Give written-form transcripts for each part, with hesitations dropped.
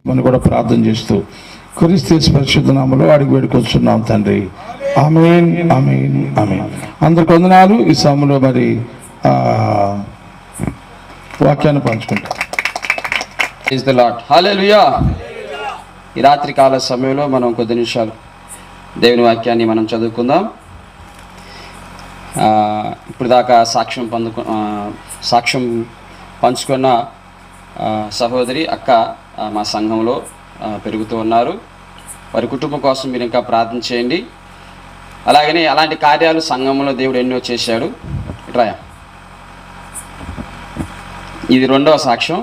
మనం కూడా ప్రార్థన చేస్తూ క్రీస్తు పరిశుద్ధ నామములో అడిగి వేడుకొస్తున్నాం తండ్రి. ఆమేన్, ఆమేన్, ఆమేన్. అందరికి వందనాలు. ఈ సమయంలో మరి వాక్యాన్ని పంచుకుంటాం. Praise the lord. హల్లెలూయా. ఈ రాత్రి కాల సమయంలో మనం కొద్ది నిమిషాలు దేవుని వాక్యాన్ని మనం చదువుకుందాం. ఇప్పుడు దాకా సాక్ష్యం పంచుకున్న సహోదరి అక్క మా సంఘంలో పెరుగుతూ ఉన్నారు. వారి కుటుంబం కోసం మీరు ఇంకా ప్రార్థన చేయండి. అలాగనే అలాంటి కార్యాలు సంఘంలో దేవుడు ఎన్నో చేశాడు. ఇట్రా, ఇది రెండవ సాక్ష్యం.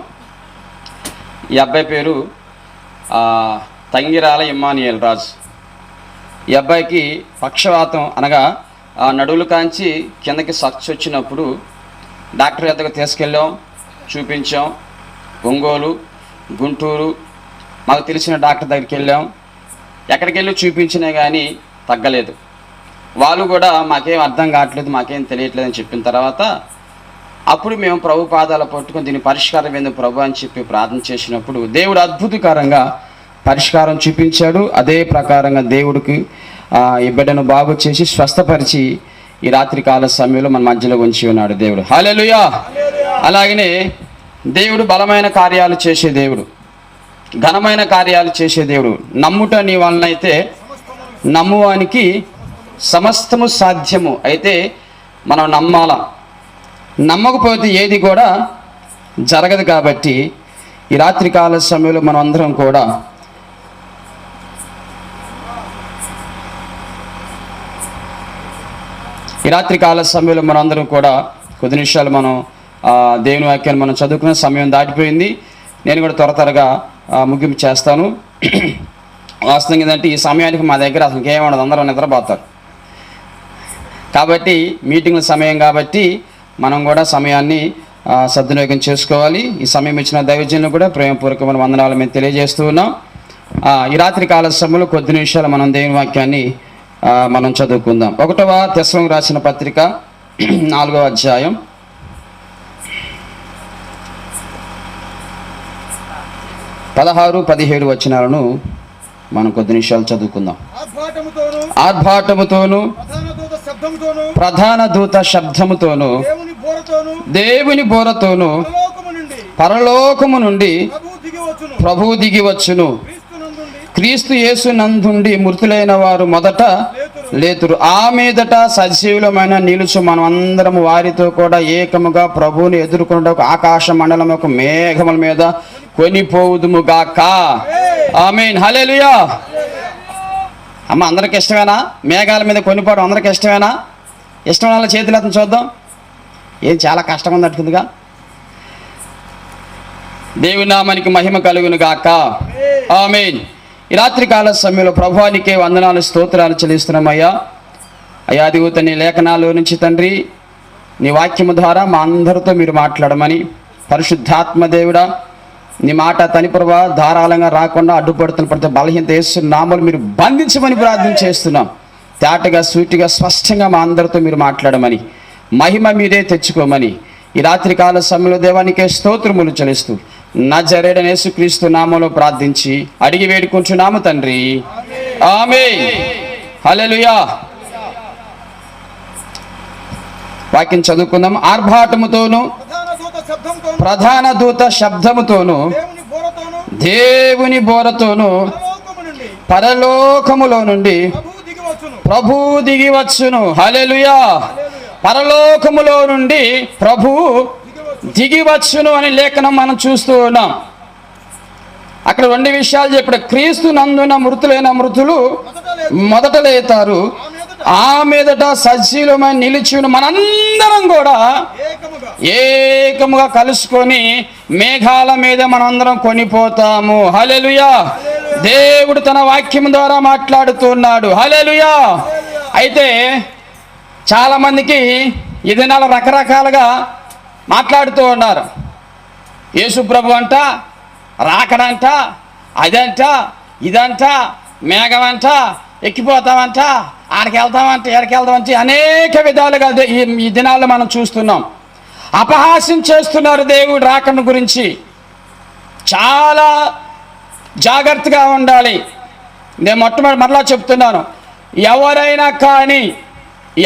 ఈ అబ్బాయి పేరు తంగిరాల ఇమ్మానియల్ రాజు. ఈ అబ్బాయికి పక్షవాతం అనగా నడువులు కాంచి కిందకి సక్స్ వచ్చినప్పుడు డాక్టర్ వద్దకు తీసుకెళ్ళాం, చూపించాం. ఒంగోలు, గుంటూరు మాకు తెలిసిన డాక్టర్ దగ్గరికి వెళ్ళాం. ఎక్కడికి వెళ్ళి చూపించినా కానీ తగ్గలేదు. వాళ్ళు కూడా మాకేం అర్థం కావట్లేదు, మాకేం తెలియట్లేదు అని చెప్పిన తర్వాత అప్పుడు మేము ప్రభు పాదాలు పట్టుకొని దీని పరిష్కారం ఏందో ప్రభు అని చెప్పి ప్రార్థన చేసినప్పుడు దేవుడు అద్భుతకరంగా పరిష్కారం చూపించాడు. అదే ప్రకారంగా దేవుడికి ఈ బిడ్డను బాగు చేసి స్వస్థపరిచి ఈ రాత్రి కాల సమయంలో మన మధ్యలో ఉంచి ఉన్నాడు దేవుడు. హల్లెలూయా. అలాగనే దేవుడు బలమైన కార్యాలు చేసే దేవుడు, ఘనమైన కార్యాలు చేసే దేవుడు. నమ్ముట నీ వలనైతే నమ్మువానికి సమస్తము సాధ్యము. అయితే మనం నమ్మాలా, నమ్మకపోతే ఏది కూడా జరగదు. కాబట్టి ఈ రాత్రి కాల సమయంలో మనం అందరం కూడా కొద్ది నిమిషాలు మనం దేవుని వాక్యాన్ని మనం చదువుకున్న సమయం దాటిపోయింది. నేను కూడా త్వరగా ముగింపు చేస్తాను. వాస్తవం ఏంటంటే ఈ సమయానికి మా దగ్గర అసలు ఏమన్నది, అందరూ నిద్రపోతారు. కాబట్టి మీటింగ్ల సమయం కాబట్టి మనం కూడా సమయాన్ని సద్వినియోగం చేసుకోవాలి. ఈ సమయం ఇచ్చిన దైవజనులు కూడా ప్రేమపూర్వకమైన వందనాలు మేము తెలియజేస్తూ ఉన్నాం. ఈ రాత్రి కాల సమయంలో కొద్ది నిమిషాలు మనం దేవుని వాక్యాన్ని మనం చదువుకుందాం. 1వ తెస్సలోనికీయులకు రాసిన పత్రిక 4వ అధ్యాయం 16-17 వచనాలను మనం కొద్ది నిమిషాలు చదువుకుందాం. ఆర్భాటముతోను ప్రధాన దూత శబ్దముతోను దేవుని బోరతోను పరలోకము నుండి ప్రభువు దిగి వచ్చును. క్రీస్తు యేసు నందుండి మృతులైన వారు మొదట లేతురు. ఆ మీదట సజీవులమైన నిలుచు మనం అందరము వారితో కూడా ఏకముగా ప్రభువుని ఎదుర్కొనుటకు ఆకాశ మండలం యొక్క మేఘముల మీద కొనిపోవుదుము గాక. ఆమేన్, హల్లెలూయా. అమ్మ, అందరికి ఇష్టమేనా? మేఘాల మీద కొనిపోవడం అందరికి ఇష్టమేనా? ఇష్టమైన వాళ్ళ చేతులు అతను చూద్దాం. ఏం చాలా కష్టంగా ఉన్నట్టుగా. దేవుని నామానికి మహిమ కలుగును గాక. ఆమేన్. ఈ రాత్రి కాల సమయంలో ప్రభువానికే వందనాలు, స్తోత్రాలు చెల్లిస్తున్నామయ్యా. అయ్యా, అదిగోత నీ లేఖనాల నుంచి తండ్రి, నీ వాక్యము ద్వారా మా అందరితో మీరు మాట్లాడమని, పరిశుద్ధాత్మ దేవుడా నీ మాట తని ప్రభా ధారాళంగా రాకుండా అడ్డుపడుతున్న ప్రతి బలహీనత యేసు నామములో మీరు బంధించమని ప్రార్థన చేస్తున్నాం. తేటగా, సూటిగా, స్పష్టంగా మా అందరితో మీరు మాట్లాడమని, మహిమ మీరే తెచ్చుకోమని ఈ రాత్రి కాల సమయంలో దేవానికే స్తోత్రములు చెల్లిస్తూ నజరేయుడైన యేసుక్రీస్తు నామములో ప్రార్థించి అడిగి వేడుకుంటున్నాము తండ్రి. ఆమేన్, హల్లెలూయా. వాక్యం చదువుకుందాం. ఆర్భాటముతోను ప్రధాన దూత శబ్దముతోను దేవుని బోరతోను పరలోకములో నుండి ప్రభువు దిగి వచ్చును. హల్లెలూయా. పరలోకములో నుండి ప్రభువు దిగి వచ్చును అని లేఖనం మనం చూస్తూ ఉన్నాం. అక్కడ 2 విషయాలు చెప్పాడు. క్రీస్తు నందున మృతులైన మృతులు మొదట లేతారు, ఆ మీదట సజీవమైన నిలిచిన మనందరం కూడా ఏకముగా కలుసుకొని మేఘాల మీద మనందరం కొనిపోతాము. హల్లెలూయా. దేవుడు తన వాక్యం ద్వారా మాట్లాడుతున్నాడు. హల్లెలూయా. అయితే చాలా మందికి ఈ దినాలు రకరకాలుగా మాట్లాడుతూ ఉన్నారు. యేసు ప్రభు అంట, రాకడంట, అదంట, ఇదంట, మేఘమంట, ఎక్కిపోతామంట, ఆడికి వెళ్తామంటే ఎక్కడికి వెళ్తామంటే అనేక విధాలుగా ఈ దినాల్లో మనం చూస్తున్నాం. అపహాస్యం చేస్తున్నారు దేవుడు రాకడ గురించి. చాలా జాగ్రత్తగా ఉండాలి. నేను మొట్టమొదటి మరలా చెప్తున్నాను, ఎవరైనా కానీ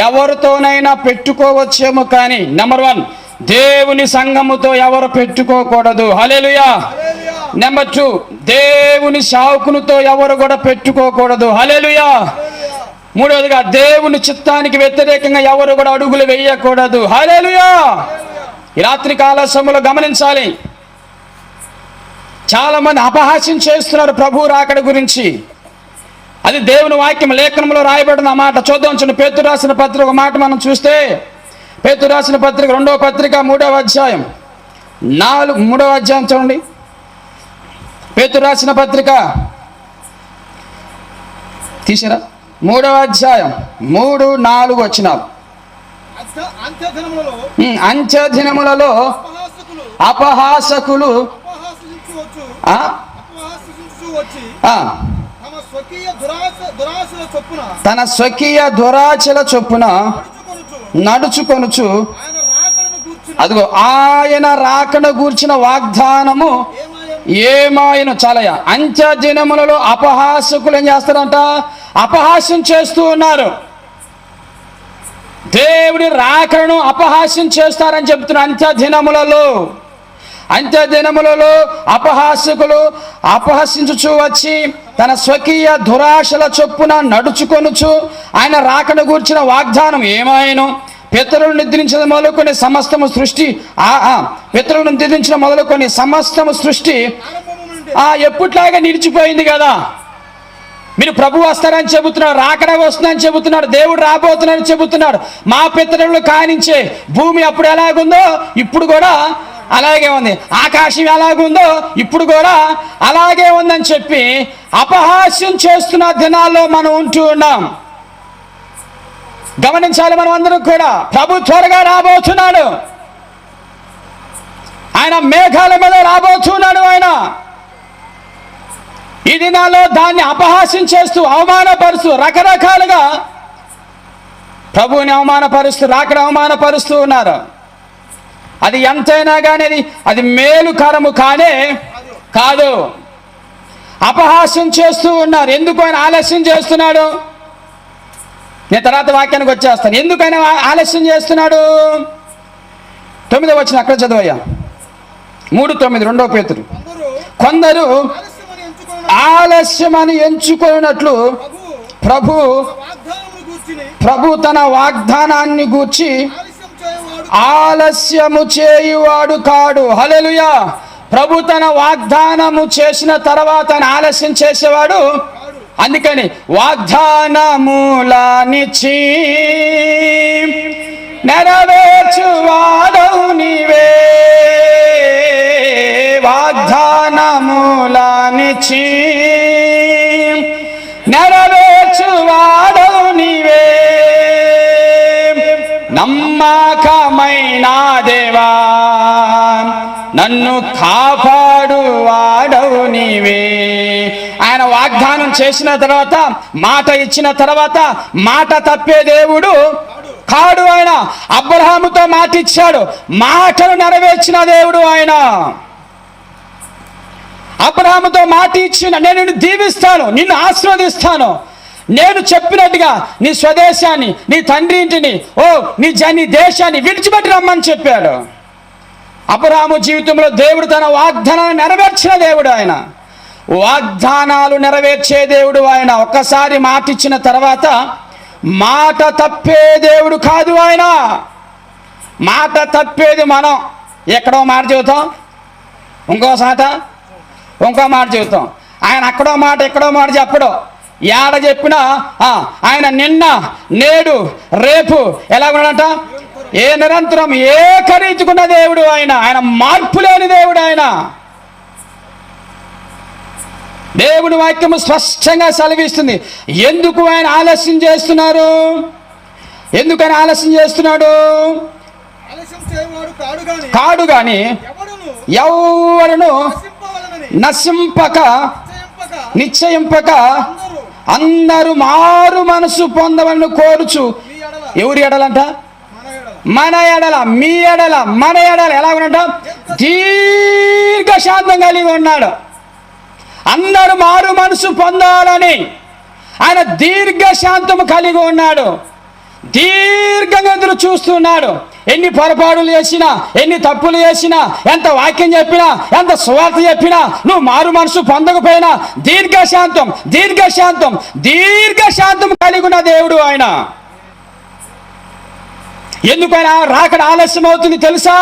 ఎవరితోనైనా పెట్టుకోవచ్చేమో కానీ నెంబర్ 1 దేవుని సంఘముతో ఎవరు పెట్టుకోకూడదు. హల్లెలూయా. నెంబర్ 2 దేవుని సేవకునితో ఎవరు కూడా పెట్టుకోకూడదు. హల్లెలూయా. మూడవదిగా దేవుని చిత్తానికి వ్యతిరేకంగా ఎవరు కూడా అడుగులు వేయకూడదు. హల్లెలూయా. ఈ రాత్రి కాల సమయంలో గమనించాలి, చాలా మంది అపహాస్యం చేస్తున్నారు ప్రభు రాకడ గురించి. అది దేవుని వాక్యం లేఖనంలో రాయబడిన మాట. చూద్దాం. పేతురు రాసిన పత్రిక ఒక మాట మనం చూస్తే, పేతురు రాసిన పత్రిక 2వ పత్రిక 3వ అధ్యాయం 3వ అధ్యాయం చూడండి. పేతురు రాసిన పత్రిక తీసిరా 3వ అధ్యాయం 3-4 వచనాలు. అంత్య దినములలో అపహాసకులు తన స్వకీయ దురాశల చొప్పున నడుచుకొనుచు, అదిగో ఆయన రాకడ గూర్చిన వాగ్దానము ఏమాయను. చాలయ్య. అంత్య దినములలో అపహాసకులు ఏం చేస్తారంట? అపహాస్యం చేస్తూ ఉన్నారు. దేవుడి రాకడను అపహాస్యం చేస్తారని చెప్తున్నారు. అంత్య దినములలో అపహాసకులు అపహసించుచు వచ్చి తన స్వకీయ దురాశల చొప్పున నడుచుకొనుచు ఆయన రాకడ గూర్చిన వాగ్దానం ఏమాయను. పితరులు నిద్రించిన మొదలుకొని సమస్తము సృష్టి పితరులను నిద్రించిన మొదలుకొని సమస్తము సృష్టి ఎప్పుట్లాగా నిలిచిపోయింది కదా. మీరు ప్రభు వస్తారని చెబుతున్నారు, రాకడ వస్తుందని చెబుతున్నాడు, దేవుడు రాబోతున్నారని చెబుతున్నాడు. మా పితరులు కానించే భూమి అప్పుడు ఎలాగుందో ఇప్పుడు కూడా అలాగే ఉంది, ఆకాశం ఎలాగుందో ఇప్పుడు కూడా అలాగే ఉందని చెప్పి అపహాస్యం చేస్తున్న దినాల్లో మనం ఉంటూ ఉన్నాం. గమనించాలి మనం అందరం కూడా. ప్రభు త్వరగా రాబోతున్నాడు. ఆయన మేఘాల మీద రాబోతున్నాడు. ఆయన ఈ దినాల్లో దాన్ని అపహాస్యం చేస్తూ అవమానపరుస్తూ రకరకాలుగా ప్రభువుని అవమానపరుస్తూ రాకడ అవమానపరుస్తూ ఉన్నారు. అది ఎంతైనా కానీ అది మేలుకరము కానే కాదు. అపహాస్యం చేస్తూ ఉన్నారు. ఎందుకు ఆయన ఆలస్యం చేస్తున్నాడు? నేను తర్వాత వాక్యానికి వచ్చేస్తాను. ఎందుకు ఆయన ఆలస్యం చేస్తున్నాడు? 9వ వచనం అక్కడ చదవయ్యా. 3:9 2వ పేతురు. కొందరు ఆలస్యమని ఎంచుకున్నట్లు ప్రభు తన వాగ్దానాన్ని గూర్చి ఆలస్యము చేయువాడు కాడు. హల్లెలూయా. ప్రభు తన వాగ్దానము చేసిన తర్వాత ఆలస్యం చేసేవాడు. అందుకని వాగ్దానములనిచ్చి నెరవేర్చువాడవు నీవే. వాగ్దానములనిచ్చి నెరవేర్చువాడవు నీవే. నమ్మకమైన దేవా నన్ను కాపాడువాడవు నీవే. ఆయన వాగ్దానం చేసిన తర్వాత, మాట ఇచ్చిన తర్వాత మాట తప్పే దేవుడు కాడు. ఆయన అబ్రహాముతో మాట ఇచ్చాడు, మాటను నెరవేర్చిన దేవుడు ఆయన. అబ్రహాముతో మాట ఇచ్చిన, నేను నిన్ను దీవిస్తాను, నిన్ను ఆశీర్వదిస్తాను, నేను చెప్పినట్టుగా నీ స్వదేశాన్ని, నీ తండ్రి ఇంటిని, నీ దేశాన్ని విడిచిపెట్టి రమ్మని చెప్పాడు. అబ్రహాము జీవితంలో దేవుడు తన వాగ్దానాన్ని నెరవేర్చిన దేవుడు ఆయన. వాగ్దానాలు నెరవేర్చే దేవుడు ఆయన. ఒక్కసారి మాట ఇచ్చిన తర్వాత మాట తప్పే దేవుడు కాదు ఆయన. మాట తప్పేది మనం. ఎక్కడో మాట చెబుతాం, ఇంకో మాట చెబుతాం. ఆయన అక్కడో మాట ఎక్కడో మాట చెప్పడం. ఏడ చెప్పినా ఆయన నిన్న నేడు రేపు ఎలా ఉన్నాడంట? నిరంతరం ఏకరీతికున్న దేవుడు ఆయన. ఆయన మార్పు లేని దేవుడు ఆయన. దేవుని వాక్యము స్పష్టంగా సెలవిస్తుంది. ఎందుకు ఆయన ఆలస్యం చేస్తున్నారు? ఎందుకని ఆలస్యం చేస్తున్నాడు? కాడు గాని ఎవరును నశింపక నిశ్చయింపక అందరూ మారు మనసు పొందవలను కోరుచు. ఎవరి ఎడలంట? మన ఎడల, మీ ఎడల, మన ఎడల ఎలా ఉన్నట? దీర్ఘశాంతం కలిగి ఉన్నాడు. అందరూ మారు మనసు పొందాలని ఆయన దీర్ఘశాంతము కలిగి ఉన్నాడు. దీర్ఘంగా ఎదురు చూస్తున్నాడు. ఎన్ని పొరపాటులు చేసినా, ఎన్ని తప్పులు చేసినా, ఎంత వాక్యం చెప్పినా, ఎంత సువార్త చెప్పినా, నువ్వు మారు మనసు పొందకపోయినా దీర్ఘశాంతం దీర్ఘశాంతం దీర్ఘశాంతం కలిగి ఉన్న దేవుడు ఆయన. ఎందుకు ఆయన రాకడ ఆలస్యం అవుతుంది తెలుసా?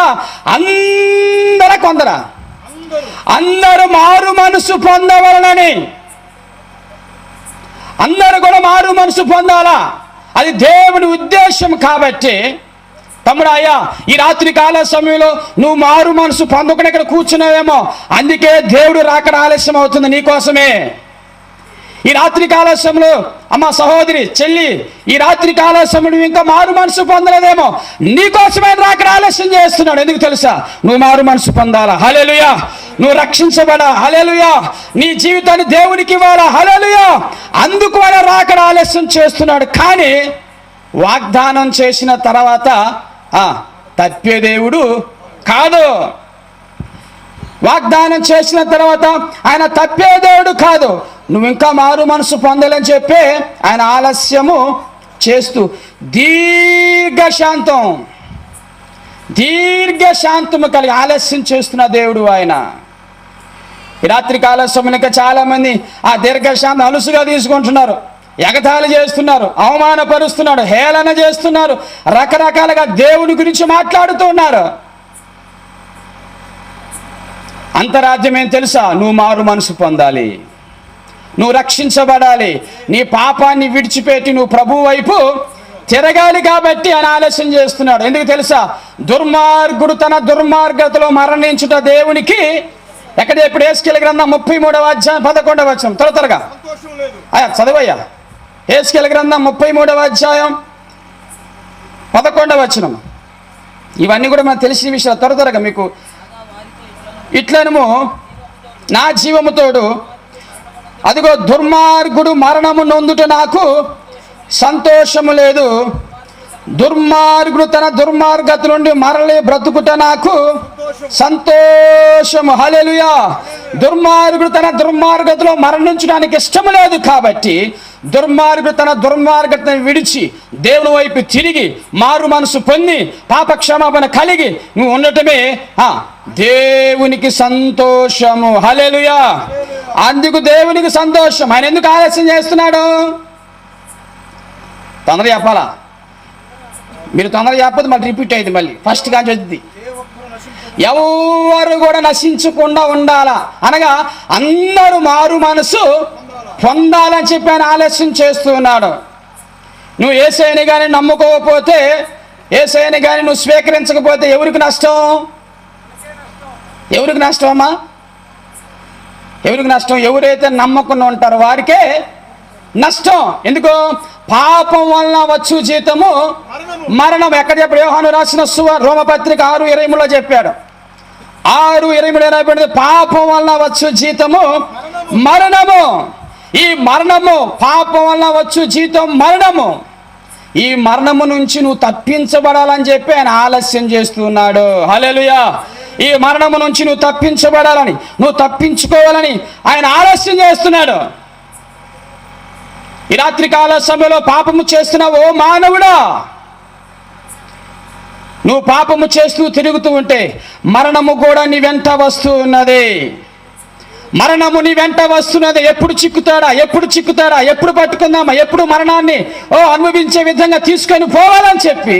అందరూ మారు మనసు పొందవలనని. అందరూ కూడా మారు మనసు పొందాలా, అది దేవుని ఉద్దేశం. కాబట్టి తమ్ముడు, అయ్యా, ఈ రాత్రి కాల సమయంలో నువ్వు మారు మనసు పొందకుండా ఇక్కడ కూర్చున్నావేమో, అందుకే దేవుడు రాకడ ఆలస్యం అవుతుంది నీకోసమే. ఈ రాత్రి కాల సమయంలో అమ్మ, సహోదరి, చెల్లి, ఈ రాత్రి కాల సమయంలో ఇంకా మారు మనసు పొందలేదేమో, నీకోసమే రాకడ ఆలస్యం చేస్తున్నాడు. ఎందుకు తెలుసా? నువ్వు మారు మనసు పొందాలా. హల్లెలూయా. నువ్వు రక్షించబడా. హల్లెలూయా. నీ జీవితాన్ని దేవునికి ఇవ్వాలా. హల్లెలూయా. అందుకు ఆయన రాకడ ఆలస్యం చేస్తున్నాడు. కానీ వాగ్దానం చేసిన తర్వాత తప్పే దేవుడు కాదు. వాగ్దానం చేసిన తర్వాత ఆయన తప్పే దేవుడు కాదు. నువ్వు ఇంకా మారు మనసు పొందాలని చెప్పి ఆయన ఆలస్యము చేస్తూ దీర్ఘశాంతము కలిగి ఆలస్యం చేస్తున్న దేవుడు ఆయన. ఈ రాత్రి కాల సమయంలో చాలా మంది ఆ దీర్ఘశాంతం అలుసుగా తీసుకుంటున్నారు, ఎగతాళి చేస్తున్నారు, అవమానపరుస్తున్నాడు, హేళన చేస్తున్నారు, రకరకాలుగా దేవుని గురించి మాట్లాడుతూ ఉన్నారు. అంతరార్థం ఏం తెలుసా? నువ్వు మారు మనసు పొందాలి, నువ్వు రక్షించబడాలి, నీ పాపాన్ని విడిచిపెట్టి నువ్వు ప్రభువు వైపు తిరగాలి. కాబట్టి ఆయన ఆలస్యం చేస్తున్నాడు. ఎందుకు తెలుసా? దుర్మార్గుడు తన దుర్మార్గతలో మరణించుట దేవునికి ఎక్కడ? ఇప్పుడు యేసుకేలు గ్రంథం 33వ అధ్యాయం 11వ వచనం. త్వరగా చదవయ్యా. యేసుకేలు గ్రంథం 33వ అధ్యాయం 11వ వచనం. ఇవన్నీ కూడా మనకు తెలిసిన విషయాలు. త్వరగా మీకు ఇట్లనము నా జీవము తోడు, అదిగో దుర్మార్గుడు మరణము నొందుట నాకు సంతోషము లేదు. దుర్మార్గుడు తన దుర్మార్గత నుండి మరలి బ్రతుకుట నాకు సంతోషము. హల్లెలూయా. దుర్మార్గుడు తన దుర్మార్గతలో మరణించడానికి ఇష్టము లేదు. కాబట్టి దుర్మార్గుడు తన దుర్మార్గతను విడిచి దేవుని వైపు తిరిగి మారు మనసు పొంది పాపక్షమాపణ కలిగి నువ్వు ఉండటమే దేవునికి సంతోషము. హల్లెలూయా. అందుకు దేవునికి సంతోషం. ఆయన ఎందుకు ఆలస్యం చేస్తున్నాడు? తొందరగా చెప్పాలా? మీరు తొందరగా చెప్పదు, మళ్ళీ రిపీట్ అయింది, మళ్ళీ ఫస్ట్ కాంచి వచ్చింది. ఎవరు కూడా నశించకుండా ఉండాలా, అనగా అందరూ మారు మనసు పొందాలని చెప్పి ఆయన ఆలస్యం చేస్తూ ఉన్నాడు. నువ్వు యేసయ్యని కానీ నమ్ముకోకపోతే, యేసయ్యని కానీ నువ్వు స్వీకరించకపోతే ఎవరికి నష్టం? ఎవరికి నష్టం అమ్మా? ఎవరికి నష్టం? ఎవరైతే నమ్మకుండా ఉంటారో వారికే నష్టం. ఎందుకు? పాపం వలన వచ్చు జీతము మరణం. ఎక్కడ చెప్పాడు? యోహాను రాసిన రోమపత్రిక 6:23 చెప్పాడు. 6:23 ఏమైపోయింది? పాపం వలన వచ్చు జీతము మరణము. ఈ మరణము, పాపం వలన వచ్చు జీతం మరణము. ఈ మరణము నుంచి నువ్వు తప్పించబడాలని చెప్పి ఆయన ఆలస్యం చేస్తున్నాడు. హల్లెలూయా. ఈ మరణము నుంచి నువ్వు తప్పించబడాలని, నువ్వు తప్పించుకోవాలని ఆయన ఆలస్యం చేస్తున్నాడు. ఈ రాత్రి కాల సమయంలో పాపము చేస్తున్నావు ఓ మానవుడా. నువ్వు పాపము చేస్తూ తిరుగుతూ ఉంటే మరణము కూడా నీ వెంట వస్తూ ఉన్నది. మరణము నీ వెంట వస్తున్నది. ఎప్పుడు చిక్కుతాడా, ఎప్పుడు పట్టుకుందామా, ఎప్పుడు మరణాన్ని అనుభవించే విధంగా తీసుకొని పోవాలని చెప్పి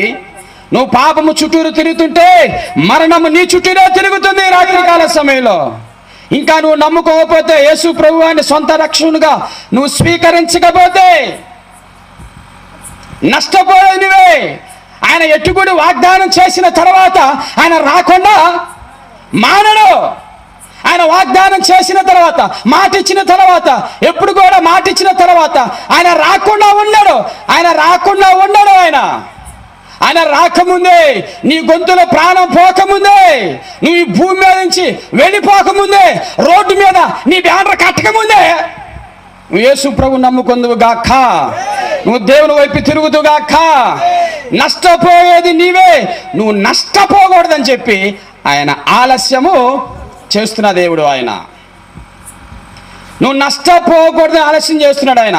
నువ్వు పాపము చుట్టూరు తిరుగుతుంటే మరణము నీ చుట్టూరే తిరుగుతుంది రాత్రికాల సమయంలో. ఇంకా నువ్వు నమ్ముకోకపోతే, యేసు ప్రభువాన్ని సొంత రక్షణగా నువ్వు స్వీకరించకపోతే నష్టపోయేది నువ్వే. ఆయన ఎట్టుబడి వాగ్దానం చేసిన తర్వాత ఆయన రాకుండా మానడు. ఆయన వాగ్దానం చేసిన తర్వాత, మాట ఇచ్చిన తర్వాత, ఎప్పుడు కూడా మాట ఇచ్చిన తర్వాత ఆయన రాకుండా ఉండడు. ఆయన రాకముందే, నీ గొంతులో ప్రాణం పోకముందే, నువ్వు ఈ భూమి మీద నుంచి వెళ్ళిపోకముందే, రోడ్డు మీద నీ బ్యానర్ కట్టకముందే నువ్వు యేసు ప్రభు నమ్ముకుందువు గాక, నువ్వు దేవుని వైపు తిరుగుతూ గాక. నష్టపోయేది నీవే, నువ్వు నష్టపోకూడదని చెప్పి ఆయన ఆలస్యము చేస్తున్న దేవుడు. ఆయన నువ్వు నష్టపోకూడదని ఆలస్యం చేస్తున్నాడు ఆయన.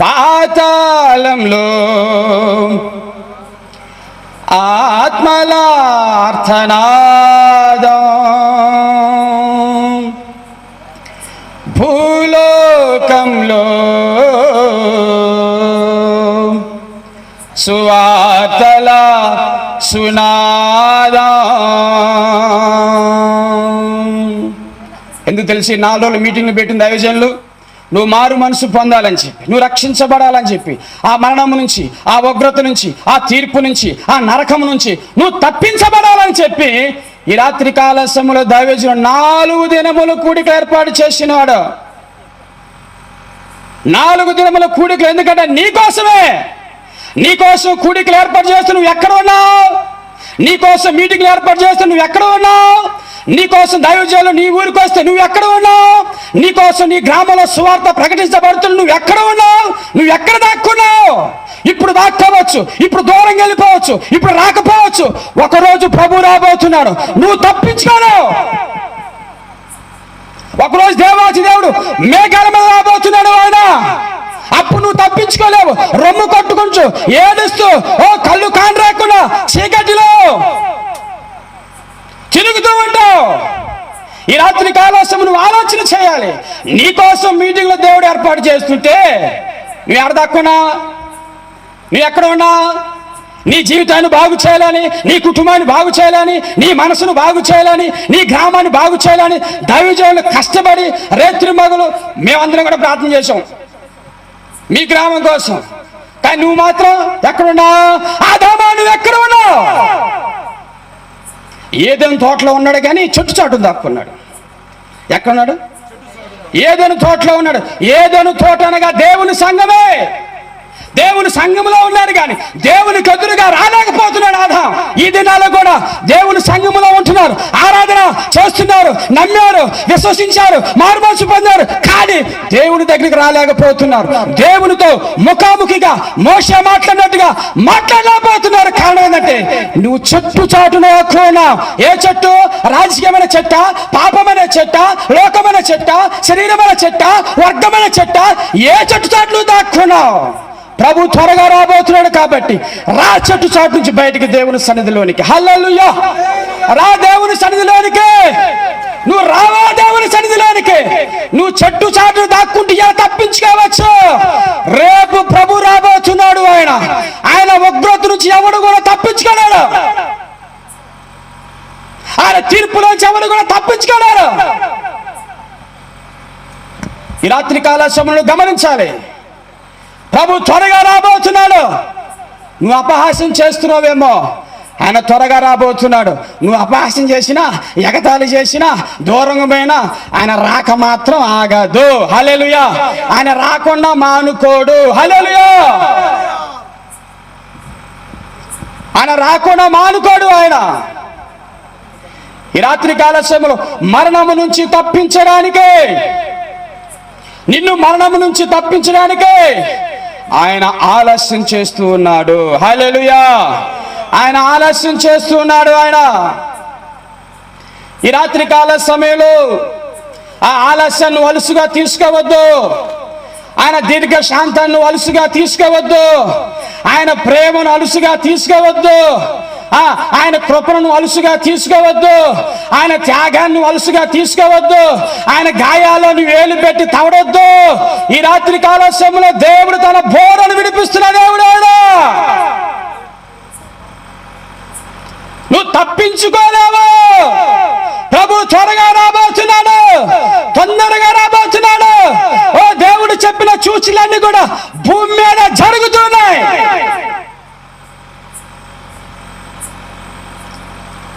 పాతాళంలో ఆత్మలార్థనాదం, భూలోకంలో సువార్తల సునాదం. ఎందుకు తెలిసి 4 రోజులు మీటింగ్లు పెట్టిన దైవజనులు, నువ్వు మారు మనసు పొందాలని చెప్పి, నువ్వు రక్షించబడాలని చెప్పి, ఆ మరణము నుంచి, ఆ ఉగ్రత నుంచి, ఆ తీర్పు నుంచి, ఆ నరకము నుంచి నువ్వు తప్పించబడాలని చెప్పి ఈ రాత్రి కాల సమయంలో దైవజనుడు 4 దినములు కూడిక ఏర్పాటు చేసినాడు. 4 దినముల కూడికలు. ఎందుకంటే నీకోసం కూడికలు ఏర్పాటు చేస్తే నువ్వు ఎక్కడ ఉన్నావు? నీకోసం మీటింగ్లు ఏర్పాటు చేస్తే నువ్వు ఎక్కడ ఉన్నావు? నీకోసం దైవజనులు నీ ఊరికి వస్తే నువ్వు ఎక్కడ ఉన్నావు? నీకోసం నీ గ్రామంలో సువార్త ప్రకటించబడుతున్న నువ్వు ఎక్కడ ఉన్నావు? నువ్వు ఎక్కడ దాక్కున్నావు? ఇప్పుడు దాక్కోవచ్చు, ఇప్పుడు దూరంగా వెళ్ళిపోవచ్చు, ఇప్పుడు రాకపోవచ్చు. ఒకరోజు ప్రభు రాబోతున్నాడు, నువ్వు తప్పించుకోలేవు. ఒకరోజు దేవాది దేవుడు మేఘాల మీద రాబోతున్నాడు ఆయన, అప్పుడు నువ్వు తప్పించుకోలేవు. రొమ్ము కొట్టుకుంటూ ఏడుస్తూ కళ్ళు కాండ్రాకుండా చీకటిలో తిరుగుతూ ఉంటావు. ఈ రాత్రి కాలసం నువ్వు ఆలోచన చేయాలి. నీకోసం మీటింగ్లో దేవుడు ఏర్పాటు చేస్తుంటే నువ్వు ఎక్కడ దాక్కున్నా? నువ్వు ఎక్కడ ఉన్నా? నీ జీవితాన్ని బాగు చేయాలని, నీ కుటుంబాన్ని బాగు చేయాలని, నీ మనసును బాగు చేయాలని, నీ గ్రామాన్ని బాగు చేయాలని దైవజనులు కష్టపడి రేత్రి మగలు మేమందరం కూడా ప్రార్థన చేశాం మీ గ్రామం కోసం. కానీ నువ్వు మాత్రం ఎక్కడున్నా? ఆదామా, నువ్వు ఎక్కడ ఉన్నావు? ఏదైనా తోటలో ఉన్నాడు కానీ చుట్టు చాటును దాక్కున్నాడు. ఎక్కడున్నాడు? ఏదైనా తోటలో ఉన్నాడు. ఏదైనా తోట అనగా దేవుని సంఘమే. దేవుని సంఘంలో ఉన్నాడు కానీ దేవునికి ఎదురుగా రాలేకపోతున్నాడు ఆదాం. ఈ దినాల్లో కూడా దేవుని సంఘంలో ఉంటున్నారు, ఆరాధన చేస్తున్నారు, నమ్మారు, విశ్వసించారు, మారుమనసు పొందారు, కానీ దేవుని దగ్గరికి రాలేకపోతున్నారు. దేవునితో ముఖాముఖిగా మోషే మాట్లాడినట్టుగా మాట్లాడలేకపోతున్నారు. కారణం ఏంటంటే నువ్వు చెట్టు చాటున ఉన్నావు. ఏ చెట్టు? రాజకీయమైన చెట్ట, పాపమైన చెట్ట, లోకమైన చెట్ట, శరీరమైన చెట్ట, వర్గమైన చెట్ట, ఏ చెట్టు చాటును దాక్కున్నావు? ప్రభు త్వరగా రాబోతున్నాడు కాబట్టి రా చెట్టు చాటు నుంచి బయటికి దేవుని సన్నిధిలోనికి. హల్లెలూయా! రా దేవుని సన్నిధిలోనికి. నువ్వు రావా దేవుని సన్నిధిలోనికి. నువ్వు చెట్టు చాటు దాక్కుంటే ఇలా తప్పించుకోవచ్చు. రేపు ప్రభు రాబోతున్నాడు. ఆయన ఉగ్రత నుంచి ఎవడు కూడా తప్పించుకోలేడు. ఆయన తీర్పులోంచి ఎవడు కూడా తప్పించుకోలేడు. ఈ రాత్రి కాల సమయంలో గమనించాలి, ప్రభు త్వరగా రాబోతున్నాడు. నువ్వు అపహాస్యం చేస్తున్నావేమో, ఆయన త్వరగా రాబోతున్నాడు. నువ్వు అపహాస్యం చేసినా, ఎగతాళి చేసినా, దూరంగా పోయినా ఆయన రాక మాత్రం ఆగదు. హల్లెలూయా! ఆయన రాకుండా మానుకోడు. హల్లెలూయా! ఆయన రాకుండా మానుకోడు. ఆయన ఈ రాత్రి కాల సమయంలో మరణము నుంచి తప్పించడానికే, నిన్ను మరణము నుంచి తప్పించడానికే ఆయన ఆలస్యం చేస్తూ ఉన్నాడు. హల్లెలూయా! ఆయన ఆలస్యం చేస్తూ ఉన్నాడు. ఆయన ఈ రాత్రి కాల సమయంలో ఆ ఆలస్యాన్ని అలుసుగా తీసుకోవద్దు. ఆయన దీర్ఘ శాంతాన్ని అలుసుగా తీసుకోవద్దు. ఆయన ప్రేమను అలుసుగా తీసుకోవద్దు. ఆయన కృపను అలుసుగా తీసుకోవద్దు. ఆయన త్యాగాన్ని అలుసుగా తీసుకోవద్దు. ఆయన గాయాలను వేలు పెట్టి తవడొద్దు. ఈ రాత్రి కాల సమయంలో దేవుడు తన బోరను విడిపిస్తున్న దేవుడు. నువ్వు తప్పించుకోలేవు. ప్రభు త్వరగా రాబోతున్నాడు, తొందరగా రాబోతున్నాడు. ఓ దేవుడు చెప్పిన సూచనలన్నీ కూడా భూమి మీద జరుగుతున్నాయి.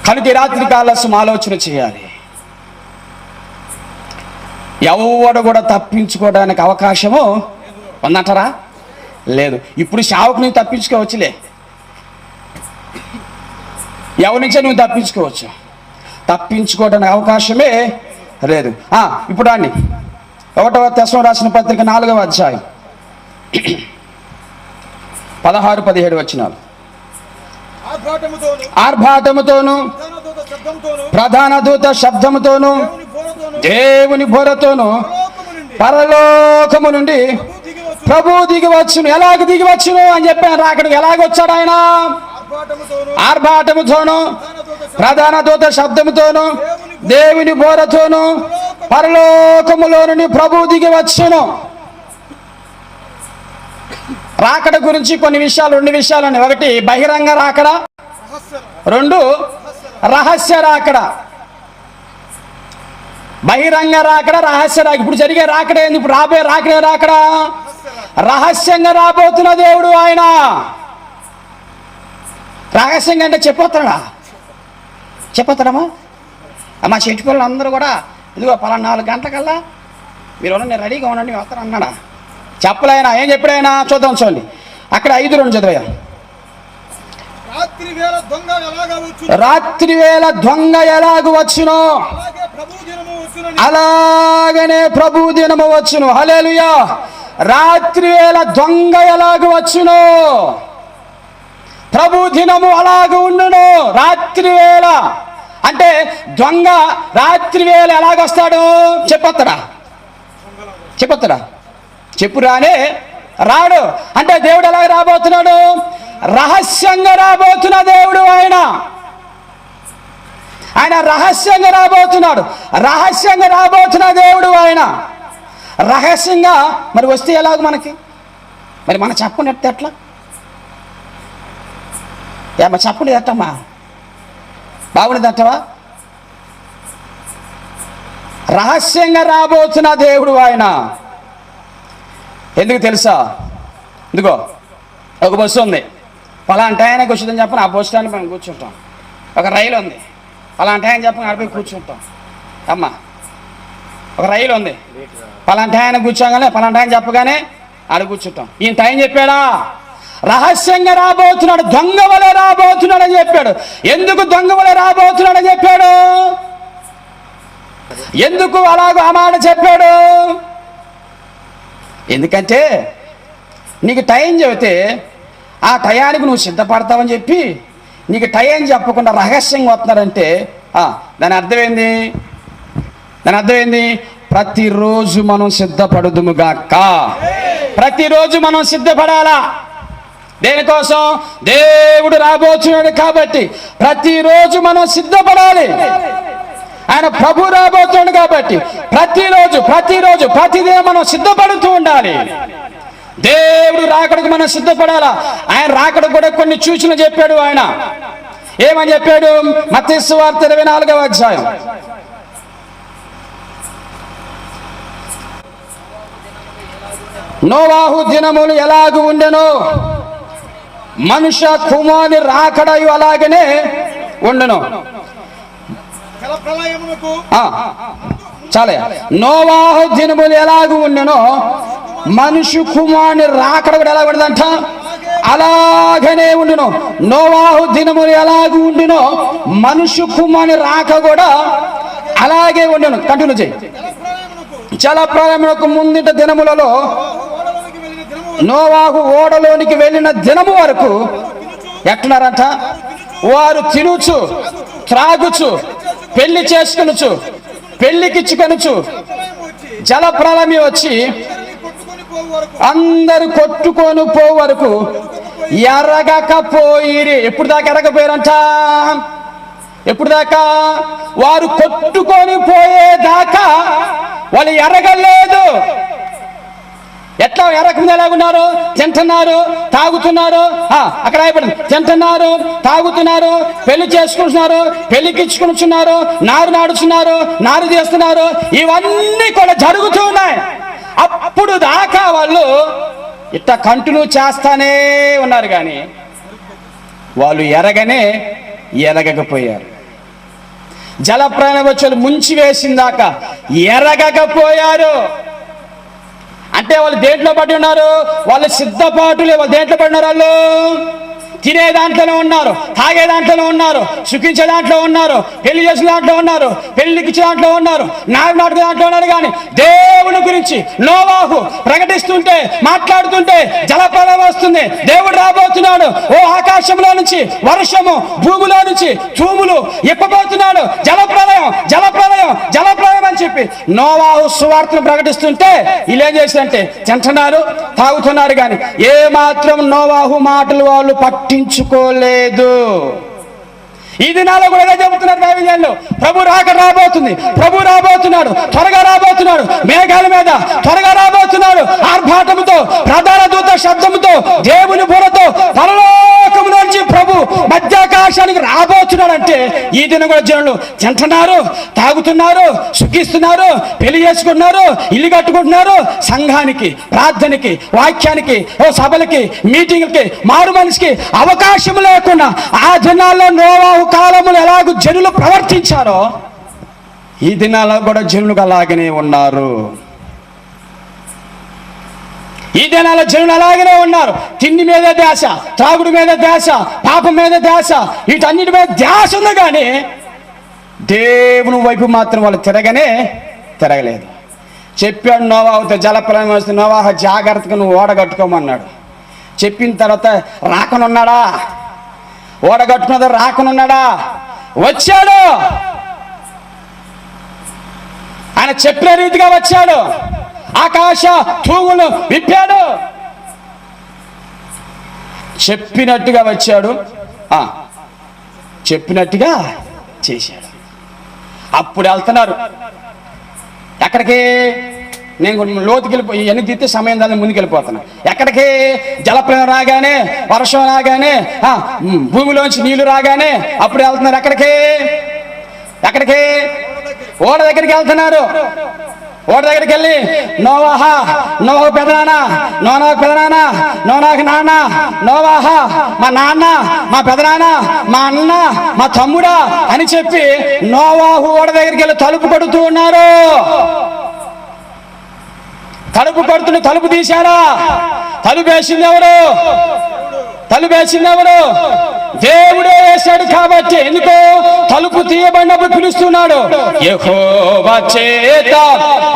కనుక ఈ రాత్రి కాలసం ఆలోచన చేయాలి. ఎవడు కూడా తప్పించుకోవడానికి అవకాశము ఉందంటారా? లేదు. ఇప్పుడు శావుకు నువ్వు తప్పించుకోవచ్చులే, ఎవరి నుంచే నువ్వు తప్పించుకోవచ్చు. తప్పించుకోవడానికి అవకాశమే లేదు. ఇప్పుడు అండి 1వ తెస్సలోనికీయులకు రాసిన పత్రిక 4వ అధ్యాయం 16-17 వచనాలు. ఆర్భాటముతోను, ప్రధాన దూత శబ్దముతోను, దేవుని బోరతోను పరలోకము నుండి ప్రభు దిగి వచ్చును. ఎలాగ దిగి వచ్చును అని చెప్పాను. రాకడికి ఎలాగొచ్చాడు ఆయన? ఆర్భాటముతోను, ప్రధాన దూత శబ్దముతోను, దేవుని బోరతోను పరలోకములో నుండి ప్రభు దిగి వచ్చును. రాకడ గురించి కొన్ని విషయాలు, 2 విషయాలు ఉన్నాయి. ఒకటి బహిరంగ రాకడ, 2 రహస్య రాకడ. బహిరంగ రాకడ, రహస్య రాకడ. ఇప్పుడు జరిగే రాకడ ఏంది? ఇప్పుడు రాబోయే రాకడ రహస్యంగా రాబోతున్న దేవుడు ఆయన. రహస్యంగా అంటే చెప్పొస్తాడమ్మా మా చెట్టు పిల్లలు అందరూ కూడా ఇదిగో 4 గంటలకల్లా మీరు నేను రెడీగా ఉండండి వస్తాను అన్నాడా? చెప్పలేనా? ఏం చెప్పాడైనా? చూద్దాం చూడండి. అక్కడ 5:2 చదివా. రాత్రి వేళ దొంగ ఎలాగ వచ్చునో అలాగనే ప్రభు దినము వచ్చును. హల్లెలూయా. రాత్రి వేళ దొంగ ఎలాగ వచ్చునో ప్రభు దినము అలాగ ఉండును. రాత్రి వేళ అంటే దొంగ రాత్రి వేళ ఎలాగొస్తాడు? చెప్పొస్తాడా? చెప్పురానే రాడు. అంటే దేవుడు ఎలాగ రాబోతున్నాడు? రహస్యంగా రాబోతున్న దేవుడు ఆయన రహస్యంగా రాబోతున్న దేవుడు ఆయన. రహస్యంగా మరి వస్తే ఎలాగ మనకి? మరి మనం చెప్పండి ఎట్లా? ఏమో చెప్పండి ఎట్టమ్మా, బాగుండేది అంటవా? రహస్యంగా రాబోతున్న దేవుడు ఆయన. ఎందుకు తెలుసా? ఇదిగో ఒక బస్సు ఉంది, పలానా టైంకి వచ్చిందని చెప్పని ఆ బస్ స్టాండ్ మనం కూర్చుంటాం. ఒక రైలు ఉంది, పలానా టైం చెప్పని ఆడిపోయి కూర్చుంటాం. అమ్మా ఒక రైలు ఉంది, పలానా టైం కూర్చోగానే పలానా టైం చెప్పగానే ఆడ కూర్చుంటాం. ఈయన టైం చెప్పాడా? రహస్యంగా రాబోతున్నాడు, దొంగ వలె రాబోతున్నాడు అని చెప్పాడు. ఎందుకు దొంగ వలె రాబోతున్నాడు అని చెప్పాడు? ఎందుకు అలాగ ఆ మాట చెప్పాడు? ఎందుకంటే నీకు టైం చెబితే ఆ టయానికి నువ్వు సిద్ధపడతావని చెప్పి నీకు టైం చెప్పకుండా రహస్యంగా వస్తున్నారంటే దాని అర్థమైంది ప్రతిరోజు మనం సిద్ధపడుదుముగాక. ప్రతిరోజు మనం సిద్ధపడాలా. దేనికోసం? దేవుడు రాబోతున్నాడు కాబట్టి ప్రతిరోజు మనం సిద్ధపడాలి. ఆయన ప్రభు రాబోతున్నాడు కాబట్టి ప్రతిదినం మనం సిద్ధపడుతూ ఉండాలి. దేవుడు రాకడకు మనం సిద్ధపడాలా. ఆయన రాకడ కూడా కొన్ని సూచనలు చెప్పాడు. ఆయన ఏమని చెప్పాడు? మత్తయి సువార్త 24వ అధ్యాయం. నోవాహు దినములు ఎలాగూ ఉండెనో మనుష్య కుమారుని రాకడయు అలాగనే ఉండెను. చాలే. నోవాహు దినములు ఎలాగూ ఉండెనో మనుష్య కుమారుని రాకడ కూడా ఎలా ఉండదంట? అలాగనే ఉండును. నోవాహు దినములు ఎలాగూ ఉండునో మనుష్య కుమారుని రాక కూడా అలాగే ఉండును. కంటిన్యూ చేయి. జల ప్రళయమునకు ముందుట దినములలో నోవాహు ఓడలోనికి వెళ్ళిన దినము వరకు ఎట్టున్నారంట? వారు తినుచు, త్రాగుచు, పెళ్లి చేసుకొనుచు, పెళ్లికిచ్చుకొనుచు, జల ప్రళయం వచ్చి అందరు కొట్టుకొని పో వరకు ఎరగకపోయిరి. ఎప్పుడు దాకా ఎరగపోయారంట? ఎప్పుడు దాకా? వారు కొట్టుకొని పోయేదాకా వాళ్ళు ఎరగలేదు. ఎట్లా ఎరగకుండా ఎలాగున్నారు? తింటున్నారు, తాగుతున్నారు. అక్కడ అయిపోయింది. తింటున్నారు, తాగుతున్నారు, పెళ్లి చేసుకుంటున్నారు, పెళ్లికిచ్చుకుంటున్నారు, నారు నాడుచున్నారు, నారు తీస్తున్నారు. ఇవన్నీ కూడా జరుగుతూ ఉన్నాయి. అప్పుడు దాకా వాళ్ళు ఇట్లా కంటిన్యూ చేస్తానే ఉన్నారు, కానీ వాళ్ళు ఎరగకపోయారు. జలప్రయాణం వచ్చి ముంచి వేసిందాకా ఎరగకపోయారు. అంటే వాళ్ళు దేంట్లో పడి ఉన్నారు? వాళ్ళు సిద్ధపాటులే. వాళ్ళు దేంట్లో పడినారు? వాళ్ళు తినే దాంట్లోనే ఉన్నారు, తాగే దాంట్లోనే ఉన్నారు, సుఖించే దాంట్లో ఉన్నారు, పెళ్లి చేసిన దాంట్లో ఉన్నారు, పెళ్లికి ఇచ్చే దాంట్లో ఉన్నారు, నాడు నాటుకు దాంట్లో ఉన్నారు. కానీ దేవుని గురించి నుంచి నోవాహు ప్రకటిస్తుంటే, మాట్లాడుతుంటే జలప్రలయం వస్తుంది. దేవుడు రాబోతున్నాడు. ఓ ఆకాశంలో నుంచి వర్షము, భూమిలో నుంచి తూములు ఇప్పబోతున్నాడు. జలప్రలయం, జలప్రలయం, జలప్రలయం అని చెప్పి నోవాహు సువార్తను ప్రకటిస్తుంటే వీళ్ళు ఏం చేశారంటే తింటున్నారు, తాగుతున్నారు, కానీ ఏ మాత్రం నోవాహు మాటలు వాళ్ళు పట్టించుకోలేదు. ఈ దినాల్లో కూడా ఏదో చెబుతున్నారు దైవజనులు, ప్రభు రాబోతుంది, ప్రభు రాబోతున్నాడు, త్వరగా రాబోతున్నాడు, మేఘాల మీద త్వరగా రాబోతున్నాడు, ఆర్భాటముతో, ప్రధాన దూత శబ్దముతో, దేవుని బుర్రతో పరలోకము నుంచి ప్రభు మధ్యాకాశానికి రాబోతున్నాడు. అంటే ఈ దినం కూడా జనులు తింటున్నారు, తాగుతున్నారు, సుఖిస్తున్నారు, పెళ్లి చేసుకుంటున్నారు, ఇల్లు కట్టుకుంటున్నారు. సంఘానికి, ప్రార్థనకి, వాక్యానికి, ఓ సభలకి, మీటింగ్లకి, మారు మనిషికి అవకాశం లేకుండా ఆ దినాల్లో నోవాహు కాలములు ఎలాగూ జనులు ప్రవర్తించారో ఈ దినాల్లో కూడా జనులు అలాగనే ఉన్నారు. ఈ దినాల్లో జనులు అలాగనే ఉన్నారు. తిండి మీద ధ్యాస, త్రాగుడు మీద ధ్యాస, పాపం మీద ధ్యాస, వీటన్నిటి మీద ధ్యాస ఉంది, కానీ దేవుని వైపు మాత్రం వాళ్ళు తిరగలేదు. చెప్పాడు నోవాహుతో, జలప్రలయం వస్తే నోవాహు జాగ్రత్తగా నువ్వు ఓడగట్టుకోమన్నాడు. చెప్పిన తర్వాత రాకనున్నాడా? ఓడగట్టుకున్నది రాకనున్నాడా? వచ్చాడు. ఆయన చెప్పిన రీతిగా వచ్చాడు. ఆకాశ తూములు విప్పాడు, చెప్పినట్టుగా వచ్చాడు, చెప్పినట్టుగా చేశాడు. అప్పుడు వెళ్తున్నారు ఎక్కడికి? నేను లోతుకి వెళ్ళిపోయి ఎన్ని తీస్తే సమయం దాన్ని ముందుకు వెళ్ళిపోతున్నా. ఎక్కడికి? జలప్రలయం రాగానే, వర్షం రాగానే, భూమిలోంచి నీళ్లు రాగానే అప్పుడు వెళ్తున్నారు. ఎక్కడికి? ఓడ దగ్గరికి వెళ్తున్నారు. ఓడ దగ్గరికి వెళ్ళి నోవాహు పెదనాన్న, నోనాకు నాన్న, నోవాహా మా నాన్న, మా పెదనాన్న, మా అన్న, మా తమ్ముడా అని చెప్పి నోవాహు ఓడ దగ్గరికి వెళ్ళి తలుపు కొడుతూ ఉన్నారు. తలుపు తీశారా? తలుపు వేసింది ఎవరు? దేవుడే వేశాడు. కాబట్టి ఎందుకో తలుపు తీయబడినప్పుడు పిలుస్తున్నాడు, యెహోవా చేత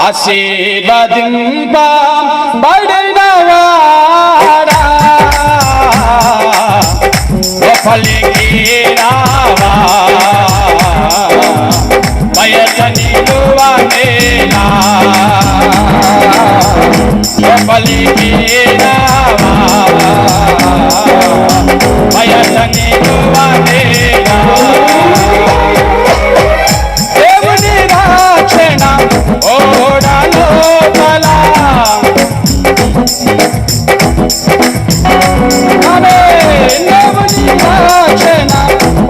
ఆశీర్వదింపబడినవాడా పలికి రావా బయటని నువ్వేనా పలికి రావా బయటని నువ్వేనా దేవుని రక్షణ ఓడలోపల దేవుని రక్షణ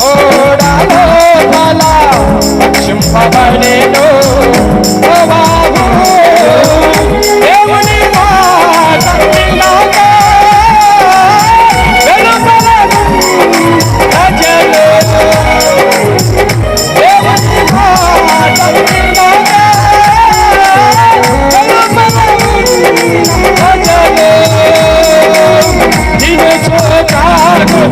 ఓడలోపల రక్షింపబడెను బాబు దేవుని మాట విన్నాక వెలుపలను ప్రజలు దేవుని మాట విన్నాక వెలుపలను ప్రజలు నిన్ను చూడాగు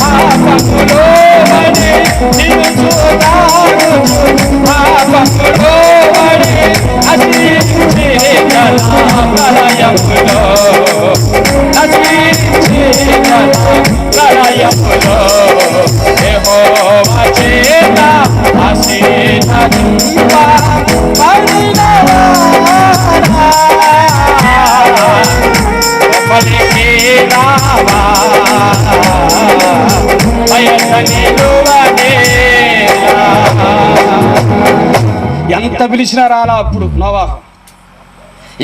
పాపములో పడి నిన్ను చూడాగు పాపములో పడి నశించే ప్రళయములో యెహోవా చేత ఆశీర్వదింపబడినవాడా పలికి రావా బయటని నువ్వేనా. ఎంత పిలిచినా రాలా. అప్పుడు నోవాహు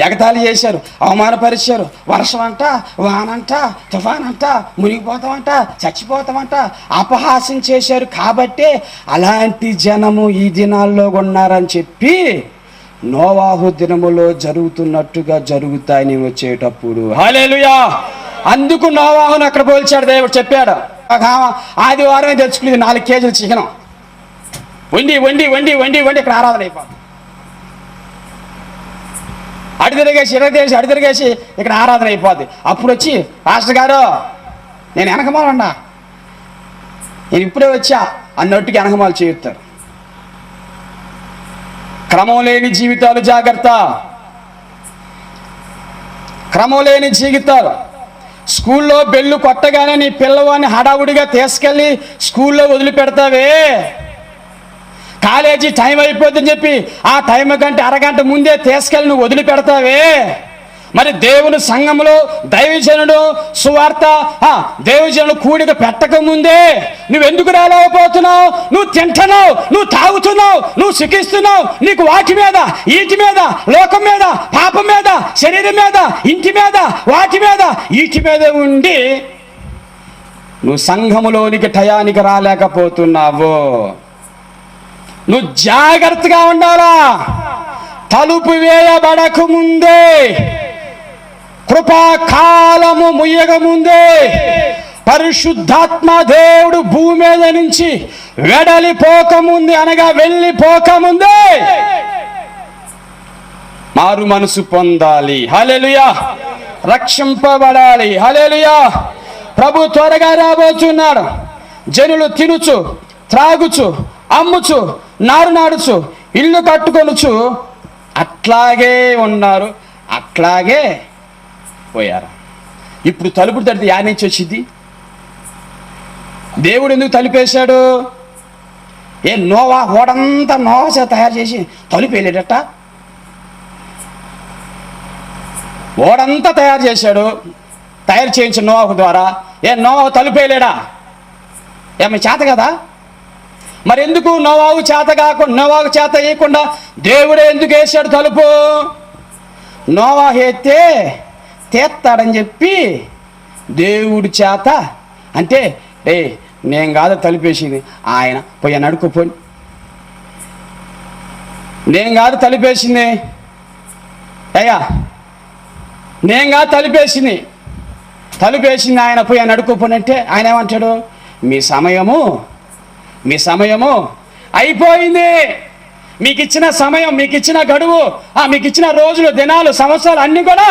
ఎగతాళి చేశారు, అవమానపరిచారు. వర్షం అంట, వానంట, తుఫాన్ అంట, మునిగిపోతామంట, చచ్చిపోతామంట, అపహాస్యం చేశారు. కాబట్టే అలాంటి జనము ఈ దినాల్లో ఉన్నారని చెప్పి నోవాహు దినములో జరుగుతున్నట్టుగా జరుగుతాయని వచ్చేటప్పుడు హల్లెలూయా. అందుకు నోవాహును అక్కడ పోల్చాడు. దేవుడు చెప్పాడు, ఆదివారమే తెచ్చుకునేది 4 కేజీలు చికెన్ వండి వండి వండి వండి వండి ఇక్కడ ఆరాధన అయిపోతుంది. అడితిరిగేసి ఇక్కడ ఆరాధన అయిపోద్ది. అప్పుడు వచ్చి పాస్టర్ గారు నేను వెనకమాలన్నా, నేను ఇప్పుడే వచ్చా అన్నట్టుగా వెనకమాలు చేస్తారు. క్రమం లేని జీవితాలు జాగ్రత్త. క్రమం లేని జీవితాలు. స్కూల్లో బెల్లు కొట్టగానే నీ పిల్లవాడిని హడావుడిగా తీసుకెళ్ళి స్కూల్లో వదిలిపెడతావే. కాలేజీ టైం అయిపోతుందని చెప్పి ఆ టైం కంటే అరగంట ముందే తీసుకెళ్ళి నువ్వు వదిలిపెడతావే. మరి దేవుని సంఘంలో దైవజనుడు సువార్త దైవజనుడు కూడిక పెట్టక ముందే నువ్వెందుకు రాలేకపోతున్నావు? నువ్వు తింటున్నావు, నువ్వు తాగుతున్నావు, నువ్వు సుఖిస్తున్నావు. నీకు వాటి మీద, ఈటి మీద, లోకం మీద, పాపం మీద, శరీరం మీద, ఇంటి మీద, వాటి మీద, ఈటి మీద ఉండి నువ్వు సంఘములోనికి టయానికి రాలేకపోతున్నావు. నువ్వు జాగ్రత్తగా ఉండాలా. తలుపు వేయబడక ముందే, కృపాకాలము ముయ్యక ముందే, పరిశుద్ధాత్మ దేవుడు భూమి మీద నుంచి వెడలిపోకముందే, అనగా వెళ్ళిపోకముందే మారు మనసు పొందాలి. హల్లెలూయా. రక్షింపబడాలి. హల్లెలూయా. ప్రభు త్వరగా రాబోతున్నాడు. జనులు తినుచు, త్రాగుచు, అమ్ముచు, నారు నాడుచు, ఇల్లు కట్టుకొనుచు అట్లాగే ఉన్నారు, అట్లాగే పోయారు. ఇప్పుడు తలుపు తడితే యాడ్ నుంచి వచ్చింది? దేవుడు ఎందుకు తలుపేశాడు? ఓడంతా నోవా తయారు చేసి తలుపు వెళ్ళేటట్ట? ఓడంతా తయారు చేశాడు, తయారు చేయించిన నోవాహు ద్వారా. నోవాహు తలుపు వేయలేడా? ఏమి చేత కదా? మరి ఎందుకు నోవాహు చేత వేయకుండా దేవుడే ఎందుకు వేశాడు తలుపు? నోవాహు ఎత్తే తీస్తాడని చెప్పి దేవుడి చేత, అంటే నేను కాదు తలుపేసింది, ఆయన పోయి నడుకుపోయి, నేను కాదు తలుపేసింది అయ్యా, నేను కాదు తలుపేసింది ఆయన పోయి నడుకుపోయి అంటే ఆయన ఏమంటాడు? మీ సమయము అయిపోయింది. మీకు ఇచ్చిన సమయం, మీకు ఇచ్చిన గడువు, మీకు ఇచ్చిన రోజులు, దినాలు, సంవత్సరాలు అన్నీ కూడా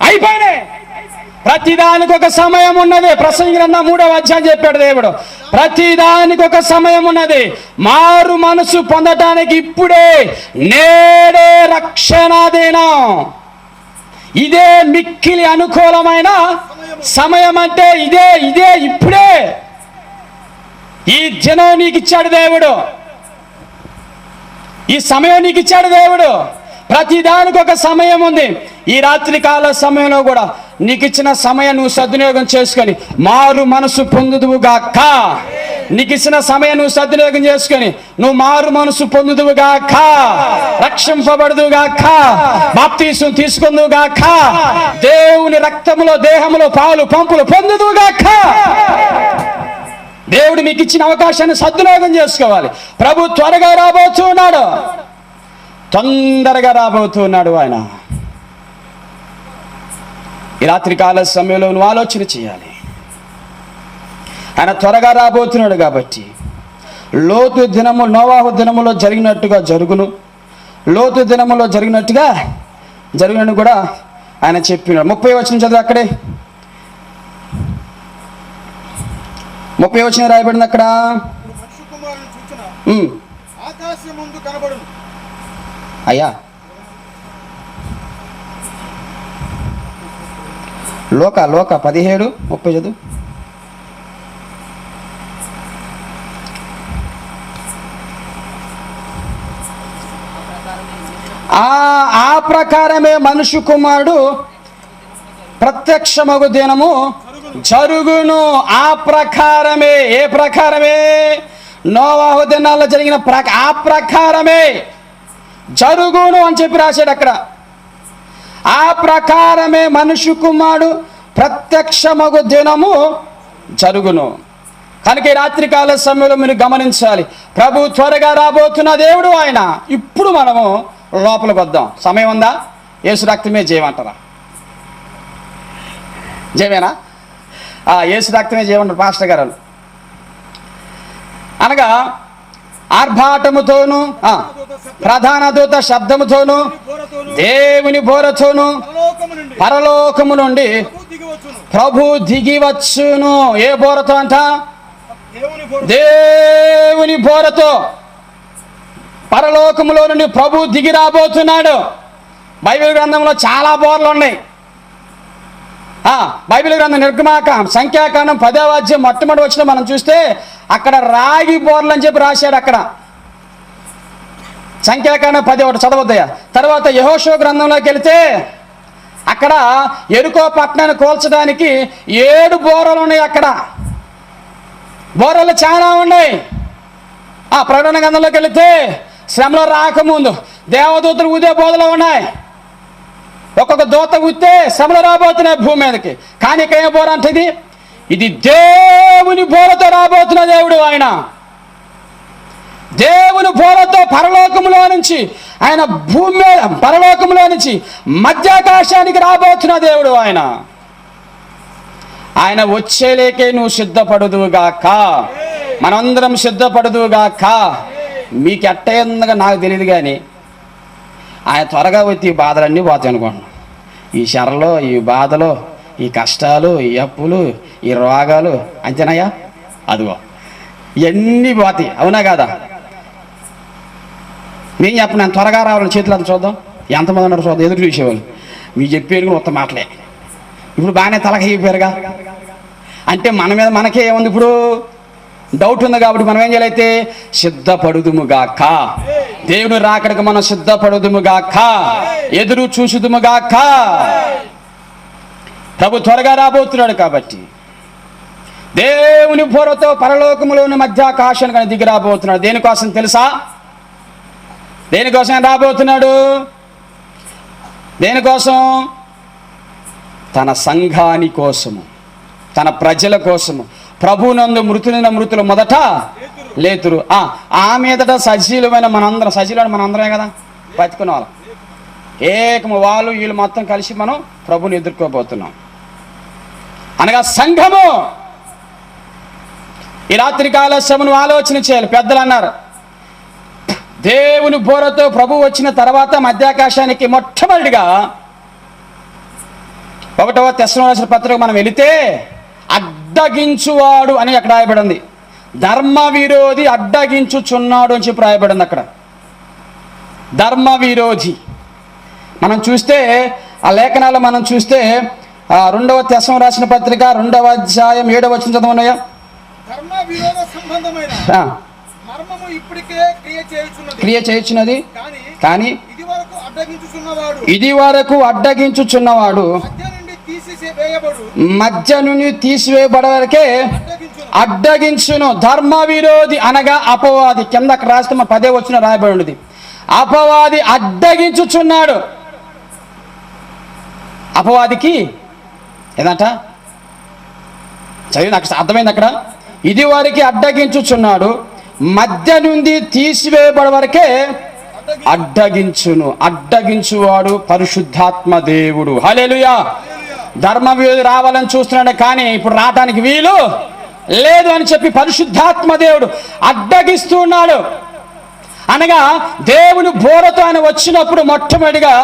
అయిపోయినాయి. ప్రతిదానికి ఒక సమయం ఉన్నది. ప్రసంగి గ్రంథం 3వ అధ్యాయం చెప్పాడు దేవుడు. ప్రతిదానికి ఒక సమయం ఉన్నది. మారు మనసు పొందటానికి ఇప్పుడే, నేడే రక్షణ దినం. ఇదే మిక్కిలి అనుకూలమైన సమయం. అంటే ఇదే ఇప్పుడే. ఈ దినం నీకు ఇచ్చాడు దేవుడు, ఈ సమయం నీకు ఇచ్చాడు దేవుడు. ప్రతిదానికి ఒక సమయం ఉంది. ఈ రాత్రి కాల సమయంలో కూడా నీకు ఇచ్చిన సమయం నువ్వు సద్వినియోగం చేసుకొని మారు మనసు పొందుదువుగాక. నీకు ఇచ్చిన సమయం నువ్వు సద్వినియోగం చేసుకొని నువ్వు మారు మనసు పొందుదువుగాక, రక్షింపబడుదువుగాక, బాప్తీసం తీసుకుందువుగాక, దేవుని రక్తములో దేహములో పాలు పంపులు పొందుదువుగాక. దేవుడు మీకు ఇచ్చిన అవకాశాన్ని సద్వినియోగం చేసుకోవాలి. ప్రభు త్వరగా రాబోతున్నాడు, తొందరగా రాబోతున్నాడు ఆయన. ఈ రాత్రి కాల సమయంలో నువ్వు ఆలోచన చేయాలి. ఆయన త్వరగా రాబోతున్నాడు కాబట్టి లోతు దినము, నోవాహు దినములో జరిగినట్టుగా జరుగును, లోతు దినములో జరిగినట్టుగా జరుగునని కూడా ఆయన చెప్పినాడు. 30వ వచనం చదువు. అక్కడే 30వ వచనం రాయబడింది అక్కడ. అయ్యా, లోక 17:30 చదువు. ఆ ప్రకారమే మనుష్య కుమారుడు ప్రత్యక్షమగు దినము జరుగును. ఆ ప్రకారమే. ఏ ప్రకారమే? నోవాహు దినాల్లో జరిగిన ఆ ప్రకారమే జరుగును అని చెప్పి రాశాడు అక్కడ. ఆ ప్రకారమే మనుష్య కుమారుడు ప్రత్యక్షమగు దినము జరుగును. కనుక ఈ రాత్రికాల సమయంలో మీరు గమనించాలి, ప్రభు త్వరగా రాబోతున్న దేవుడు ఆయన. ఇప్పుడు మనము లోపలికి వద్దాం. సమయం ఉందా? యేసు రక్తమే జయమంటారా? జయమేనా? యేసు రక్తమే జయమంటారు పాస్టర్ గారు. అనగా ఆర్భాటముతోను, ప్రధాన దూత శబ్దముతోను, దేవుని బోరతోను పరలోకము నుండి ప్రభు దిగి వచ్చును. ఏ బోరతో అంట? దేవుని బోరతో పరలోకములో నుండి ప్రభు దిగి రాబోతున్నాడు. బైబిల్ గ్రంథంలో చాలా బోర్లు ఉన్నాయి. బైబిల్ గ్రంథం నిర్గమాకాండం సంఖ్యాకాండం 10వ అధ్యాయం మొట్టమొదటి వచ్చిన మనం చూస్తే అక్కడ రాగి బోర్లు అని చెప్పి రాశాడు. అక్కడ సంఖ్యాకాండం 10 చదవద్దయ్యా. తర్వాత యెహోషువ గ్రంథంలోకి వెళితే అక్కడ యెరికో పట్టణాన్ని కూల్చడానికి 7 బోరలు ఉన్నాయి. అక్కడ బోరలు చాలా ఉన్నాయి. ప్రకటన గ్రంథంలోకి వెళితే శ్రమలో రాకముందు దేవదూతలు ఊదే బోధలు ఉన్నాయి. ఒక్కొక్క దూత ఊతే శ్రమలు రాబోతున్నాయి భూమి మీదకి. కానీ ఇక ఏం బోర అంటే ఇది దేవుని బోరతో రాబోతున్న దేవుడు. ఆయన దేవుని బోరతో పరలోకములో నుంచి ఆయన భూమి మీద పరలోకములో నుంచి మధ్యాకాశానికి రాబోతున్న దేవుడు. ఆయన వచ్చేలేకే నువ్వు సిద్ధపడుదువుగాక, మనందరం సిద్ధపడుదువుగాక. మీకు ఎట్టయిందిగా నాకు తెలియదు, కానీ ఆయన త్వరగా వచ్చి ఈ బాధలన్నీ పోతాయి అనుకోండి. ఈ శరలో, ఈ బాధలు, ఈ కష్టాలు, ఈ అప్పులు, ఈ రోగాలు, అంతేనాయా? అదిగో ఇవన్నీ పోతాయి. అవునా కాదా? నేను చెప్పను, నేను త్వరగా రావాలని చేతులు అంత చూద్దాం. ఎంతమంది ఉన్నారు చూద్దాం. ఎదురు చూసేవాళ్ళు మీరు చెప్పేది మొత్తం మాటలే. ఇప్పుడు బాగానే తలక అయిపోయారుగా. అంటే మన మీద మనకే ఏముంది, ఇప్పుడు డౌట్ ఉంది. కాబట్టి మనం ఏం చేయాలైతే సిద్ధపడుదుముగాక, దేవుని రాకడికి మనం సిద్ధపడుదుముగాక, ఎదురు చూసుదుముగాక. ప్రభు త్వరగా రాబోతున్నాడు. కాబట్టి దేవుని బోరతో పరలోకములోని మధ్యాకాశానికి కానీ దిగి రాబోతున్నాడు. దేనికోసం తెలుసా? దేనికోసం రాబోతున్నాడు? దేనికోసం? తన సంఘాని కోసము, తన ప్రజల కోసము. ప్రభునందు మృతులు మొదట లేతురు. ఆ మీదట సజీలమైన మనందరమే కదా బతుకున్న వాళ్ళం. ఏకము వాళ్ళు వీళ్ళు మొత్తం కలిసి మనం ప్రభుని ఎదుర్కోబోతున్నాం. అనగా సంఘము. ఈ రాత్రికాల శ్రమను ఆలోచన చేయాలి. పెద్దలు అన్నారు, దేవుని బోరతో ప్రభు వచ్చిన తర్వాత మధ్యాకాశానికి మొట్టమొదటిగా 1వ తెస్సలోనికీయుల పత్రిక మనం వెళితే అడ్డగించువాడు అని అక్కడ రాయబడింది. ధర్మ విరోధి అడ్డగించుచున్నాడు అని చెప్పి రాయబడింది అక్కడ. ధర్మ విరోధి మనం చూస్తే ఆ లేఖనాలు మనం చూస్తే 2వ తెస్సలోనికీయులకు రాసిన పత్రిక 2వ అధ్యాయం 7వ వచనం చదవనయ్యా. ధర్మ విరోధ సంబంధమైన మర్మము ఇప్పటికే క్రియ చేయుచున్నది, కానీ ఇది వరకు అడ్డగించుచున్నవాడు మధ్య నుండి తీసివేయబడే వరకే అడ్డగించును. ధర్మ విరోధి అనగా అపవాది. కింద రాస్తే 10వ వచనం రాయబడి ఉన్నది. అపవాది అడ్డగించుచున్నాడు. అపవాదికి ఏదంట చదివి నాకు అర్థమైంది అక్కడ. ఇది వరకు అడ్డగించుచున్నాడు, మధ్య నుండి తీసివేయబడే వరకే అడ్డగించును. అడ్డగించువాడు పరిశుద్ధాత్మ దేవుడు. హల్లెలూయా. ధర్మ విరోధి రావాలని చూస్తున్నాడు, కానీ ఇప్పుడు రావడానికి వీలు లేదు అని చెప్పి పరిశుద్ధాత్మ దేవుడు అడ్డగిస్తున్నాడు. అనగా దేవుని బోరతో ఆయన వచ్చినప్పుడు మొట్టమొదటిగా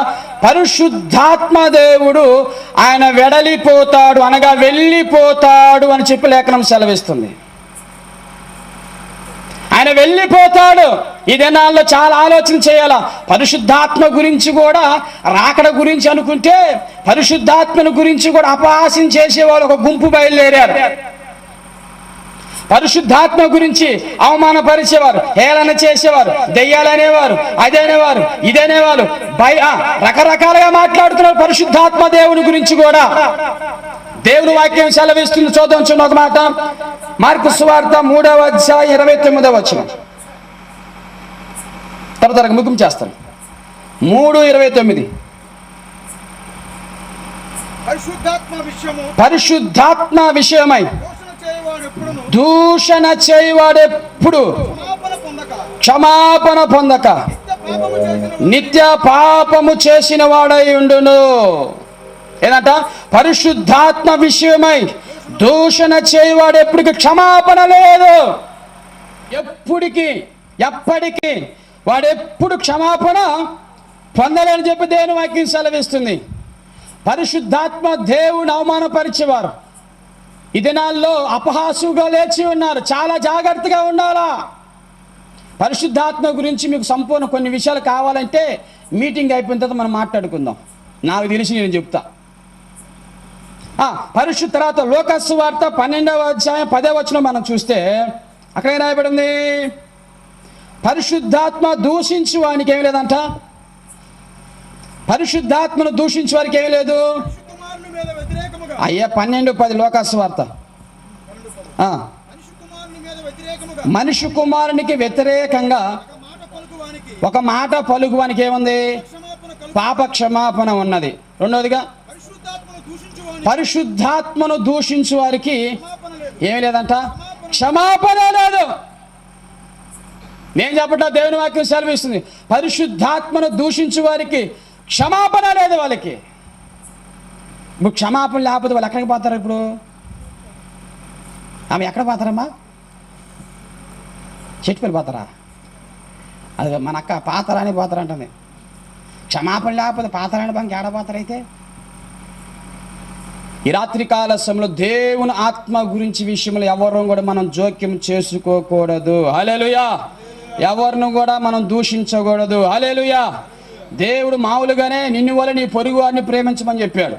పరిశుద్ధాత్మ దేవుడు ఆయన వెడలిపోతాడు, అనగా వెళ్ళిపోతాడు అని చెప్పి లేఖనం సెలవిస్తుంది. ఆయన వెళ్ళిపోతాడు. ఈ దినాల్లో చాలా ఆలోచన చేయాలా. పరిశుద్ధాత్మ గురించి కూడా, రాకడ గురించి అనుకుంటే పరిశుద్ధాత్మను గురించి కూడా అపహాస్యం చేసేవాళ్ళు ఒక గుంపు బయలుదేరారు. పరిశుద్ధాత్మ గురించి అవమానపరిచేవారు, హేళన చేసేవారు, దెయ్యాలనేవారు, అదేనేవారు, ఇదేనేవారు, రకరకాలుగా మాట్లాడుతున్నారు పరిశుద్ధాత్మ దేవుని గురించి కూడా. దేవుని వాక్యం సెలవిస్తుంది. చూద్దాం చిన్న ఒక మాట. మార్కు సువార్త 3వ అధ్యాయం 29వ వచనం. తర్వాత ముగింపు చేస్తాను. 3:29. పరిశుద్ధాత్మ విషయమై దూషణ చేయవాడెప్పుడు క్షమాపణ పొందక నిత్య పాపము చేసిన వాడై ఉండును. ఏదంట? పరిశుద్ధాత్మ విషయమై దూషణ చేయవాడు ఎప్పటికి క్షమాపణ లేదు. ఎప్పటికీ వాడెప్పుడు క్షమాపణ పొందలేని చెప్పి దేవుని వాక్యం సెలవిస్తుంది. పరిశుద్ధాత్మ దేవుని అవమానపరిచేవారు ఈ దినాల్లో అపహాసుగా లేచి ఉన్నారు. చాలా జాగ్రత్తగా ఉండాలా. పరిశుద్ధాత్మ గురించి మీకు సంపూర్ణ కొన్ని విషయాలు కావాలంటే మీటింగ్ అయిపోయిన తర్వాత మనం మాట్లాడుకుందాం. నాకు తెలిసి నేను చెప్తా. పరిశుద్ధ తర్వాత లోకాసు వార్త 12వ అధ్యాయం 10వ వచనం మనం చూస్తే అక్కడ ఏం రాయబడింది? పరిశుద్ధాత్మ దూషించు వానికి ఏమి లేదంట. పరిశుద్ధాత్మను దూషించు వారికి ఏమి లేదు. కుమారుని మీద వ్యతిరేకముగా అయ్యా 12:10 లోకాసు వార్త. మనిషి కుమారునికి వ్యతిరేకంగా ఒక మాట పలుకువానికి ఏముంది? పాప క్షమాపణ ఉన్నది. రెండవదిగా పరిశుద్ధాత్మను దూషించు వారికి ఏమి లేదంట, క్షమాపణ లేదు. నేను చెప్పట దేవుని వాక్యం సెలవిస్తుంది, పరిశుద్ధాత్మను దూషించు వారికి క్షమాపణ లేదు. వాళ్ళకి ఇప్పుడు క్షమాపణ లేకపోతే వాళ్ళు ఎక్కడికి పోతారు? ఇప్పుడు ఆమె ఎక్కడ పోతారమ్మా? చెట్టుపల్లి పోతారా? అది మన అక్క పాతరాని పోతారంటుంది. క్షమాపణ లేకపోతే పాతరాని బంకి ఏడ పోతారైతే? ఈ రాత్రికాల సమయంలో దేవుని ఆత్మ గురించి విషయంలో ఎవరు కూడా మనం జోక్యం చేసుకోకూడదు. హల్లెలూయా. ఎవరిని కూడా మనం దూషించకూడదు. హల్లెలూయా. దేవుడు మామూలుగానే నిన్ను వల్ల నీ పొరుగు వాడిని ప్రేమించమని చెప్పాడు.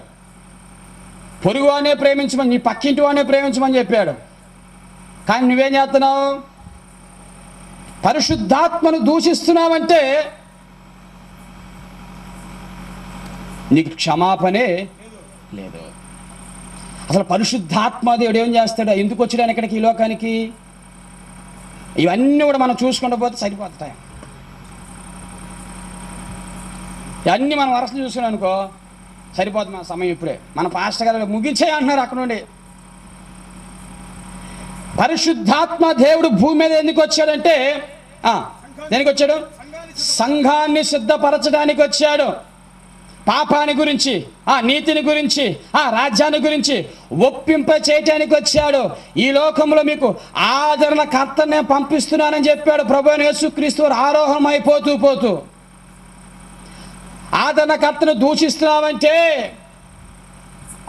పొరుగు వాడినే ప్రేమించమని, నీ పక్కింటి వాడినే ప్రేమించమని చెప్పాడు. కానీ నువ్వేం చేస్తున్నావు? పరిశుద్ధాత్మను దూషిస్తున్నావంటే నీకు క్షమాపణే లేదు. అసలు పరిశుద్ధాత్మ దేవుడు ఏం చేస్తాడు? ఎందుకు వచ్చాడు ఇక్కడికి, ఈ లోకానికి? ఇవన్నీ కూడా మనం చూసుకుంటూ పోతే సరిపోతాయి. ఇవన్నీ మనం వరసలు చూసుకున్నాం అనుకో సరిపోతుంది మన సమయం. ఇప్పుడే మన పాస్టర్ గారు ముగించే అంటున్నారు అక్కడ నుండి. పరిశుద్ధాత్మ దేవుడు భూమి మీద ఎందుకు వచ్చాడంటే, దేనికి వచ్చాడు? సంఘాన్ని సిద్ధపరచడానికి వచ్చాడు. పాపాన్ని గురించి, నీతిని గురించి, రాజ్యాన్ని గురించి ఒప్పింప చేయటానికి వచ్చాడు. ఈ లోకంలో మీకు ఆదరణకర్తను నేను పంపిస్తున్నానని చెప్పాడు ప్రభువైన యేసుక్రీస్తు వారు ఆరోహణం అయిపోతూ పోతూ. ఆదరణకర్తను దూషిస్తున్నావంటే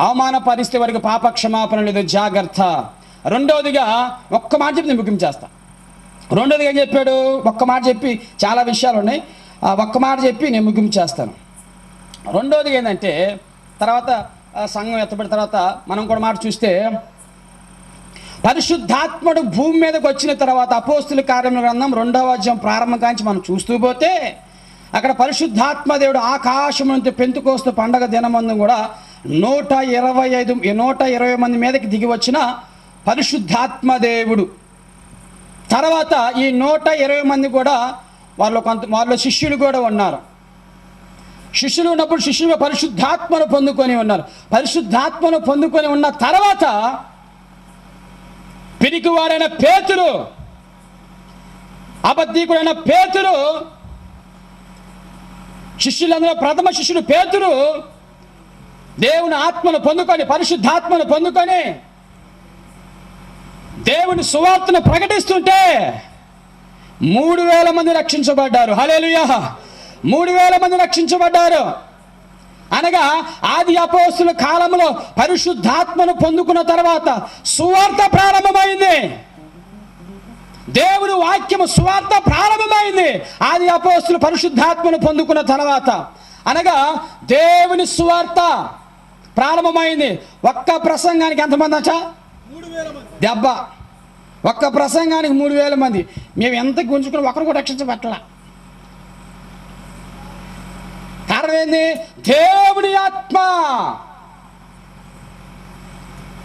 అవమాన పరిస్థితి వరకు పాప క్షమాపణ లేదు, జాగ్రత్త. రెండవదిగా ఒక్క మాట చెప్పి నేను ముగించేస్తా. రెండవదిగా ఏం చెప్పాడు? ఒక్క మాట చెప్పి, చాలా విషయాలు ఉన్నాయి, ఒక్క మాట చెప్పి నేను ముగించేస్తాను. రెండవదిగా ఏంటంటే, తర్వాత సంఘం ఎత్తబడిన తర్వాత మనం కూడా మాట చూస్తే, పరిశుద్ధాత్ముడు భూమి మీదకి వచ్చిన తర్వాత అపోస్తుల కార్యముల గ్రంథం 2వ అధ్యాయం ప్రారంభం కాంచి మనం చూస్తూ పోతే అక్కడ పరిశుద్ధాత్మ దేవుడు ఆకాశం నుంచి పెంతుకోస్తు పండగ దినమందు కూడా 120 మంది మీదకి దిగి వచ్చిన పరిశుద్ధాత్మ దేవుడు. తర్వాత ఈ 120 మంది కూడా వాళ్ళ శిష్యులు కూడా ఉన్నారు. శిష్యులు ఉన్నప్పుడు శిష్యులు పరిశుద్ధాత్మను పొందుకొని ఉన్నారు. పరిశుద్ధాత్మను పొందుకొని ఉన్న తర్వాత పిరికివాడైన పేతురు, అబద్ధీకుడైన పేతురు, శిష్యులందరూ ప్రథమ శిష్యుడు పేతురు దేవుని ఆత్మను పొందుకొని, పరిశుద్ధాత్మను పొందుకొని దేవుని సువార్తను ప్రకటిస్తుంటే 3000 మంది రక్షించబడ్డారు. హల్లెలూయా. 3000 మంది రక్షించబడ్డారు. అనగా ఆది అపోస్తుల కాలంలో పరిశుద్ధాత్మను పొందుకున్న తర్వాత సువార్త ప్రారంభమైంది. దేవుని వాక్యము సువార్త ప్రారంభమైంది ఆది అపోస్తులు పరిశుద్ధాత్మను పొందుకున్న తర్వాత. అనగా దేవుని సువార్త ప్రారంభమైంది. ఒక్క ప్రసంగానికి ఎంతమంది అచ్చా? 3000 మంది. దెబ్బ. ఒక్క ప్రసంగానికి 3000 మంది. మేము ఎంత గుంజుకుని ఒకరు కూడా రక్షించబట్టలా. కారణం ఏంది? దేవుని ఆత్మ.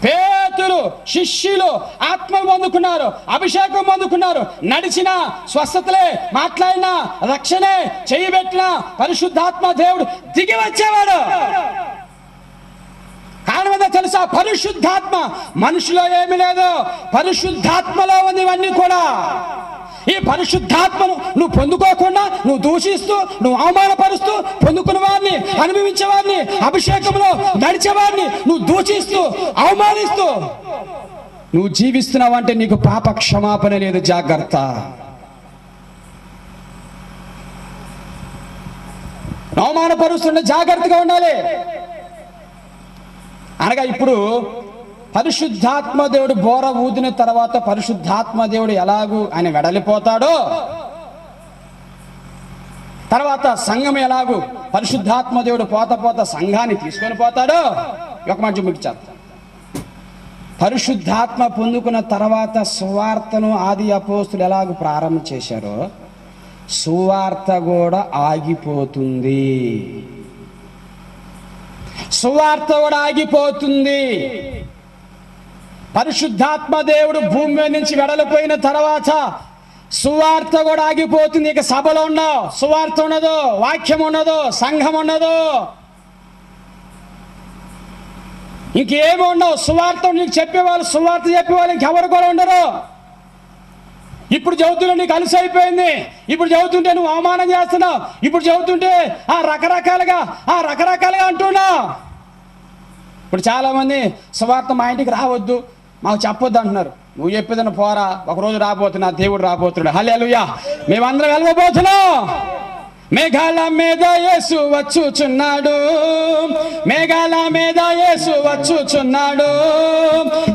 పేతురు శిష్యులు ఆత్మ పొందుకున్నారు, అభిషేకం పొందుకున్నారు. నడిచిన స్వస్థతలే, మాట్లాడిన రక్షణే, చేయబెట్టిన పరిశుద్ధాత్మ దేవుడు దిగి వచ్చేవాడు. కారణం ఏదో తెలుసా? పరిశుద్ధాత్మ. మనుషులో ఏమీ లేదు, పరిశుద్ధాత్మలో ఉంది ఇవన్నీ కూడా. ఈ పరిశుద్ధాత్మను నువ్వు పొందుకోకుండా నువ్వు దూషిస్తూ, నువ్వు అవమానపరుస్తూ, పొందుకున్న వారిని, అనుభవించే వారిని, అభిషేకంలో నడిచేవారిని నువ్వు దూషిస్తూ, అవమానిస్తూ నువ్వు జీవిస్తున్నావు అంటే నీకు పాప క్షమాపణ లేదు. జాగ్రత్త. అవమానపరుస్తుంటే జాగ్రత్తగా ఉండాలి. అనగా ఇప్పుడు పరిశుద్ధాత్మ దేవుడు బోర ఊదిన తర్వాత పరిశుద్ధాత్మ దేవుడు ఎలాగూ ఆయన వెడలిపోతాడో, తర్వాత సంఘం ఎలాగూ పరిశుద్ధాత్మ దేవుడు పోత సంఘాన్ని తీసుకొని పోతాడో, ఒక మాట చూపించారు. పరిశుద్ధాత్మ పొందుకున్న తర్వాత సువార్తను ఆది అపోస్తులు ఎలాగ ప్రారంభం చేశారో సువార్త కూడా ఆగిపోతుంది. సువార్త కూడా ఆగిపోతుంది. పరిశుద్ధాత్మ దేవుడు భూమి మీద నుంచి వెడలిపోయిన తర్వాత సువార్త కూడా ఆగిపోతుంది. ఇక సభలో ఉండవు, సువార్త ఉండదు, వాక్యం ఉండదు, సంఘం ఉండదు, ఇంకేమి ఉండవు. సువార్త నీకు చెప్పేవాళ్ళు, సువార్త చెప్పేవాళ్ళు ఇంకెవరు కూడా ఉండరు. ఇప్పుడు చదువుతుంటే నీకు అలసి అయిపోయింది, ఇప్పుడు చదువుతుంటే నువ్వు అవమానం చేస్తున్నావు, ఇప్పుడు చదువుతుంటే రకరకాలుగా అంటున్నావు. ఇప్పుడు చాలామంది సువార్త మా ఇంటికి రావద్దు, మాకు చెప్పొద్దు అంటున్నారు. నువ్వు చెప్పేదన్న పోరా, ఒకరోజు రాబోతున్నా, దేవుడు రాబోతున్నాడు. హల్లెలూయా. మేమందరం వెళ్ళబోతున్నాం. మేఘాల మీద యేసు వచ్చుచున్నాడు, మేఘాల మీద యేసు వచ్చుచున్నాడు.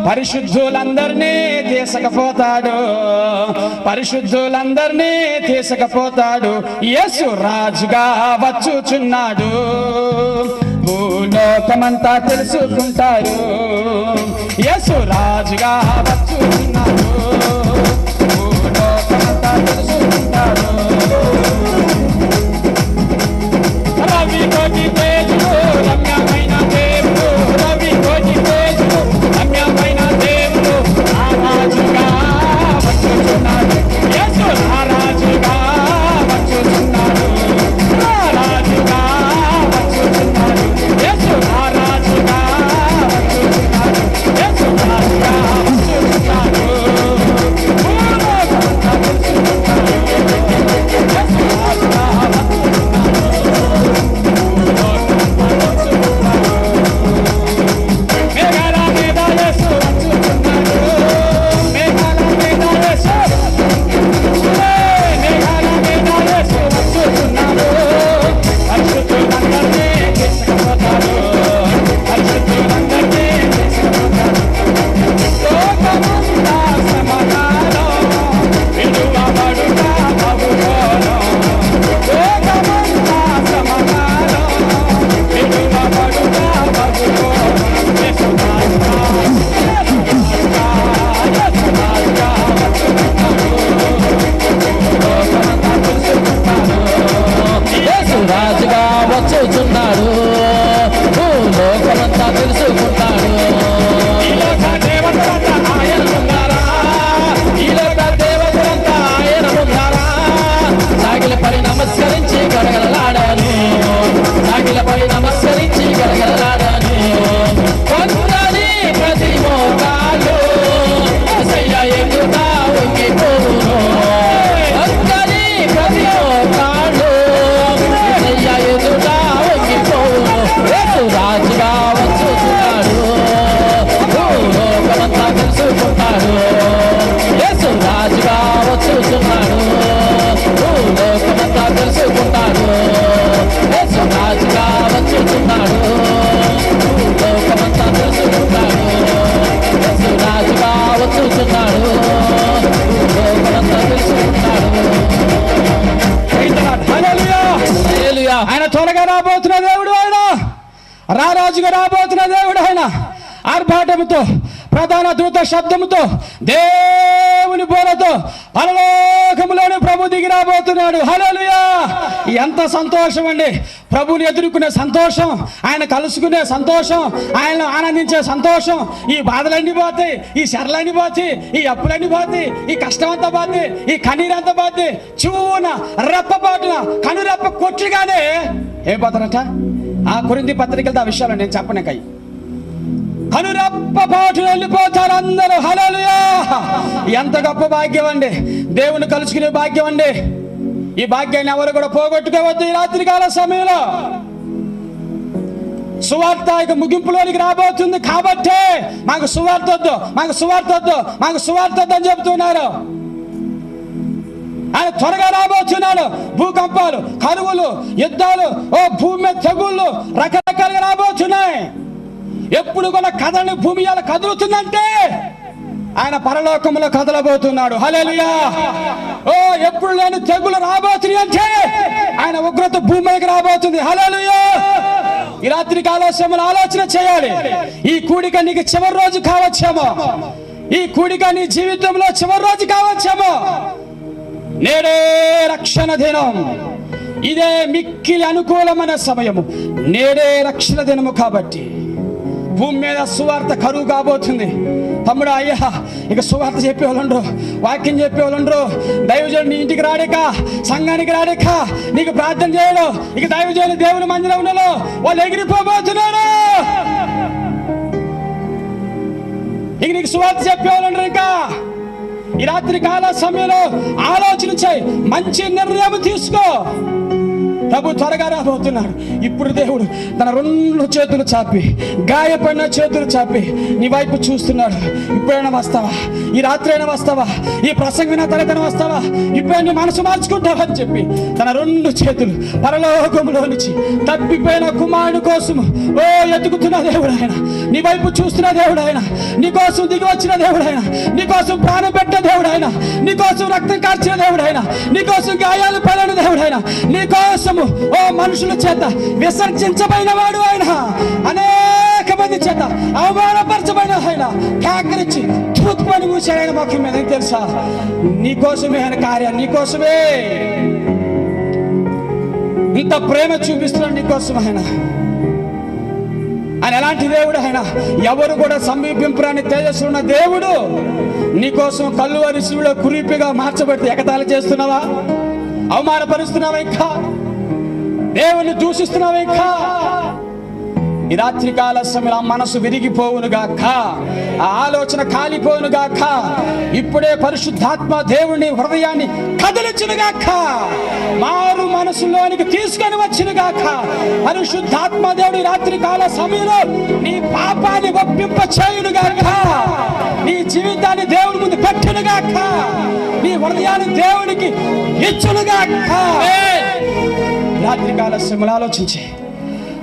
పరిశుద్ధులందరినీ తీసుకపోతాడు, పరిశుద్ధులందరినీ తీసుకపోతాడు. యేసు రాజుగా వచ్చుచున్నాడు, భూలోకమంతా తెలుసుకుంటారు. యేసు రాజుగా వచ్చుచున్నాడు, భూలోకమంతా తెలుసుకుంటారు. రవి కోటి తేజుడు రమ్యమైన దేవుడు, రవి కోటి తేజుడు రమ్యమైన దేవుడు. ఆ రాజుగా వచ్చుచున్నాడు, యేసు ఆ రాజుగా వచ్చుచున్నాడు, ఆ రాజుగా వచ్చుచున్నాడు, యేసు ఆ రాజుగా వచ్చుచున్నాడు, యేసు రాజుగా వచ్చుచున్నాడు. భూలోకమంతా తెలుసుకుంటారు, యేసు రాజుగా రాజుగా వచ్చుచున్నాడు, భూలోకమంతా తెలుసుకుంటాడు. ఈ లోక దేవతలంతా ఆయన ముందారా, ఈ లోక దేవతలంతా ఆయన ముందారా. సాగిలపడి నమస్కరించి గడగడలాడాను, సాగిలపడి నమస్కరించి గడగడలాడాను. కొందరి ప్రతి మోకాలు యేసయ్య ఎదుట వంగిపోవును, కొందరి ప్రతి మోకాలు ఎదుట వంగిపోవును. యేసు రాజుగా వచ్చుచున్నాడు, భూలోకమంతా తెలుసుకుంటాడు. యేసు రాజుగా వచ్చుచున్నాడు, భూలోకమంతా తెలుసుకుంటాడు. యేసు రాజుగా వచ్చుచున్నాడు, భూలోకమంతా తెలుసుకుంటాడు. యేసు రాజుగా వచ్చుచున్నాడు, భూలోకమంతా తెలుసుకుంటాడు. ఆయన త్వరగా రాబోతున్న దేవుడు, ఆయన రారాజుగా రాబోతున్న దేవుడు. ఆయన ఆర్భాటముతో, ప్రధాన దూత శబ్దముతో, దేవుని బోరతో పరలోకములోని ప్రభు దిగి రాబోతున్నాడు. హల్లెలూయా. ఎంత సంతోషం అండి! ప్రభుని ఎదుర్కొనే సంతోషం, ఆయన కలుసుకునే సంతోషం, ఆయన ఆనందించే సంతోషం. ఈ బాధలన్నీ పోతాయి, ఈ శరలన్నీ పోతాయి, ఈ అప్పులన్నీ పోతాయి, ఈ కష్టం అంతా పోతాయి, ఈ కన్నీరంతా పోతాయి. చూన రెప్పపాటున కనురెప్ప కొట్టుగానే ఏ పోతారట. ఆ కొరింథీ పత్రికలతో ఆ విషయాలు నేను చెప్పనకై కనురెప్ప పాటు వెళ్ళిపోతారు అందరూ. హల్లెలూయా. ఎంత గొప్ప భాగ్యం అండి! దేవుని కలుసుకునే భాగ్యం అండి. ఈ భాగ్యాన్ని ఎవరు కూడా పోగొట్టుకోవద్దు. ఈ రాత్రికాల సమయంలో సువార్త ఇక ముగింపులోనికి రాబోతుంది కాబట్టే మాకు సువార్త వద్దు, మాకు సువార్త వద్దు, మాకు సువార్త వద్దు అని చెబుతున్నారు. ఆయన త్వరగా రాబోతున్నాడు. భూకంపాలు, కరువులు, యుద్ధాలు, భూమి మీద తెగుళ్ళు రకరకాలుగా రాబోతున్నాయి. ఎప్పుడు కూడా కదలని భూమి అలా కదులుతుందంటే ఆయన పరలోకంలో కదలబోతున్నాడు. హల్లెలూయా. ఎప్పుడు లేని తెగులు రాబోతుంది అంటే ఆయన ఉగ్రత భూమి మీదకి రాబోతుంది. హల్లెలూయా. ఈ రాత్రి కాలశములు ఆలోచన చేయాలి. ఈ కూడిక నీకు చివరి రోజు కావచ్చేమో, ఈ కూడిక నీ జీవితంలో చివరి రోజు కావచ్చేమో. నేడే రక్షణ దినం, ఇదే మిక్కిలి అనుకూలమైన సమయము. నేడే రక్షణ దినము కాబట్టి భూమి మీద సువార్త కరువు కాబోతుంది. తమ్ముడు, అయ్యా, ఇక సువార్త చెప్పేవాళ్ళండ్రు, వాక్యం చెప్పేవాళ్ళండ్రు, దైవజనుడు నీ ఇంటికి రాడేక, సంఘానికి రాడేక, నీకు ప్రార్థన చేయడు. ఇక దైవజనుడు దేవుని మందిరంలో వాళ్ళు ఎగిరిపోబోతున్నాడు. ఇక నీకు సువార్త చెప్పేవాళ్ళండ్రు. ఇంకా ఈ రాత్రి కాల సమయంలో ఆలోచన చేయి, మంచి నిర్ణయం తీసుకో. ప్రభు త్వరగా రాబోతున్నాడు. ఇప్పుడు దేవుడు తన 2 చేతులు చాపి, గాయపడిన చేతులు చాపి నీ వైపు చూస్తున్నాడు. ఇప్పుడైనా వస్తావా? ఈ రాత్రి అయినా వస్తావా? ఈ ప్రసంగిన తరగతి వస్తావా? ఇప్పుడే నీ మనసు మార్చుకుంటావా అని చెప్పి తన 2 చేతులు పరలోకములో నుంచి తప్పిపోయిన కుమారుని కోసం ఎత్తుకుతున్న దేవుడు ఆయన, నీ వైపు చూస్తున్న దేవుడు ఆయన, నీ కోసం దిగి వచ్చిన దేవుడు ఆయన, నీ కోసం ప్రాణం పెట్టిన దేవుడు ఆయన, నీ కోసం రక్తం కార్చిన దేవుడు ఆయన, నీ కోసం గాయాలు పడిన దేవుడు ఆయన, నీ కోసం మనుషుల చేత విసర్జించబడిన వాడు ఆయన, అనేక మంది చేత అవమానపరచబడిన ఆయన, కాకరించి తూత్మని మూసాడు ఆయన మొక్కం మీద. తెలుసా, నీకోసమే ఆయన కార్యం, నీకోసమే ఇంత ప్రేమ చూపిస్తున్నాడు, నీకోసం ఆయన. ఆయన ఎలాంటి దేవుడు? ఆయన ఎవరు కూడా సమీపింపురాని తేజస్సు ఉన్న దేవుడు. నీకోసం కళ్ళు అరిశిలో కురీపిగా మార్చబడితే ఎగతాళి చేస్తున్నావా? అవమానపరుస్తున్నావా? ఇంకా దేవుని దూషిస్తున్నావా? ఇంకా ఈ రాత్రి కాల సమయంలో ఆ మనసు విరిగిపోవును గాక, ఆ ఆలోచన కాలిపోవును గాక. ఇప్పుడే పరిశుద్ధాత్మ దేవుని హృదయాన్ని కదిలించును గాక, మారు మనసులోనికి తీసుకొని వచ్చిన గాక. పరిశుద్ధాత్మ దేవుడి రాత్రి కాల సమయంలో నీ పాపాన్ని ఒప్పింప చేయును గాక, నీ జీవితాన్ని దేవుని ముందు పెట్టును గాక, నీ హృదయాన్ని దేవునికి ఇచ్చును గాక. రాత్రి కాల సమయంలో ఆలోచించి,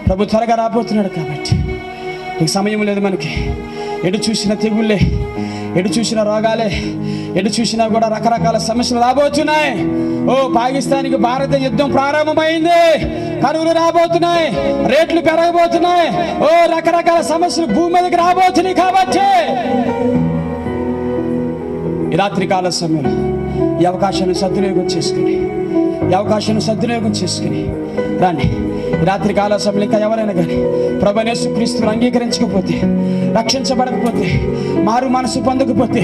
ప్రభు త్వరగా రాబోతున్నాడు కాబట్టి నీకు సమయం లేదు. మనకి ఎటు చూసిన తెగుళ్ళే, ఎటు చూసిన రోగాలే, ఎటు చూసినా కూడా రకరకాల సమస్యలు రాబోతున్నాయి. పాకిస్తాన్కి భారత యుద్ధం ప్రారంభమైంది, కరువులు రాబోతున్నాయి, రేట్లు పెరగబోతున్నాయి, రకరకాల సమస్యలు భూమి మీదకి రాబోతున్నాయి. కాబట్టి ఈ రాత్రి కాల సమయంలో ఈ అవకాశాన్ని సద్వినియోగం చేసుకుని, ఈ అవకాశాన్ని సద్వినియోగం చేసుకుని రాండి. రాత్రి కాల సమయంలో ఇంకా ఎవరైనా కానీ ప్రభువైన యేసుక్రీస్తును అంగీకరించకపోతే, రక్షించబడకపోతే, మారు మనసు పొందకపోతే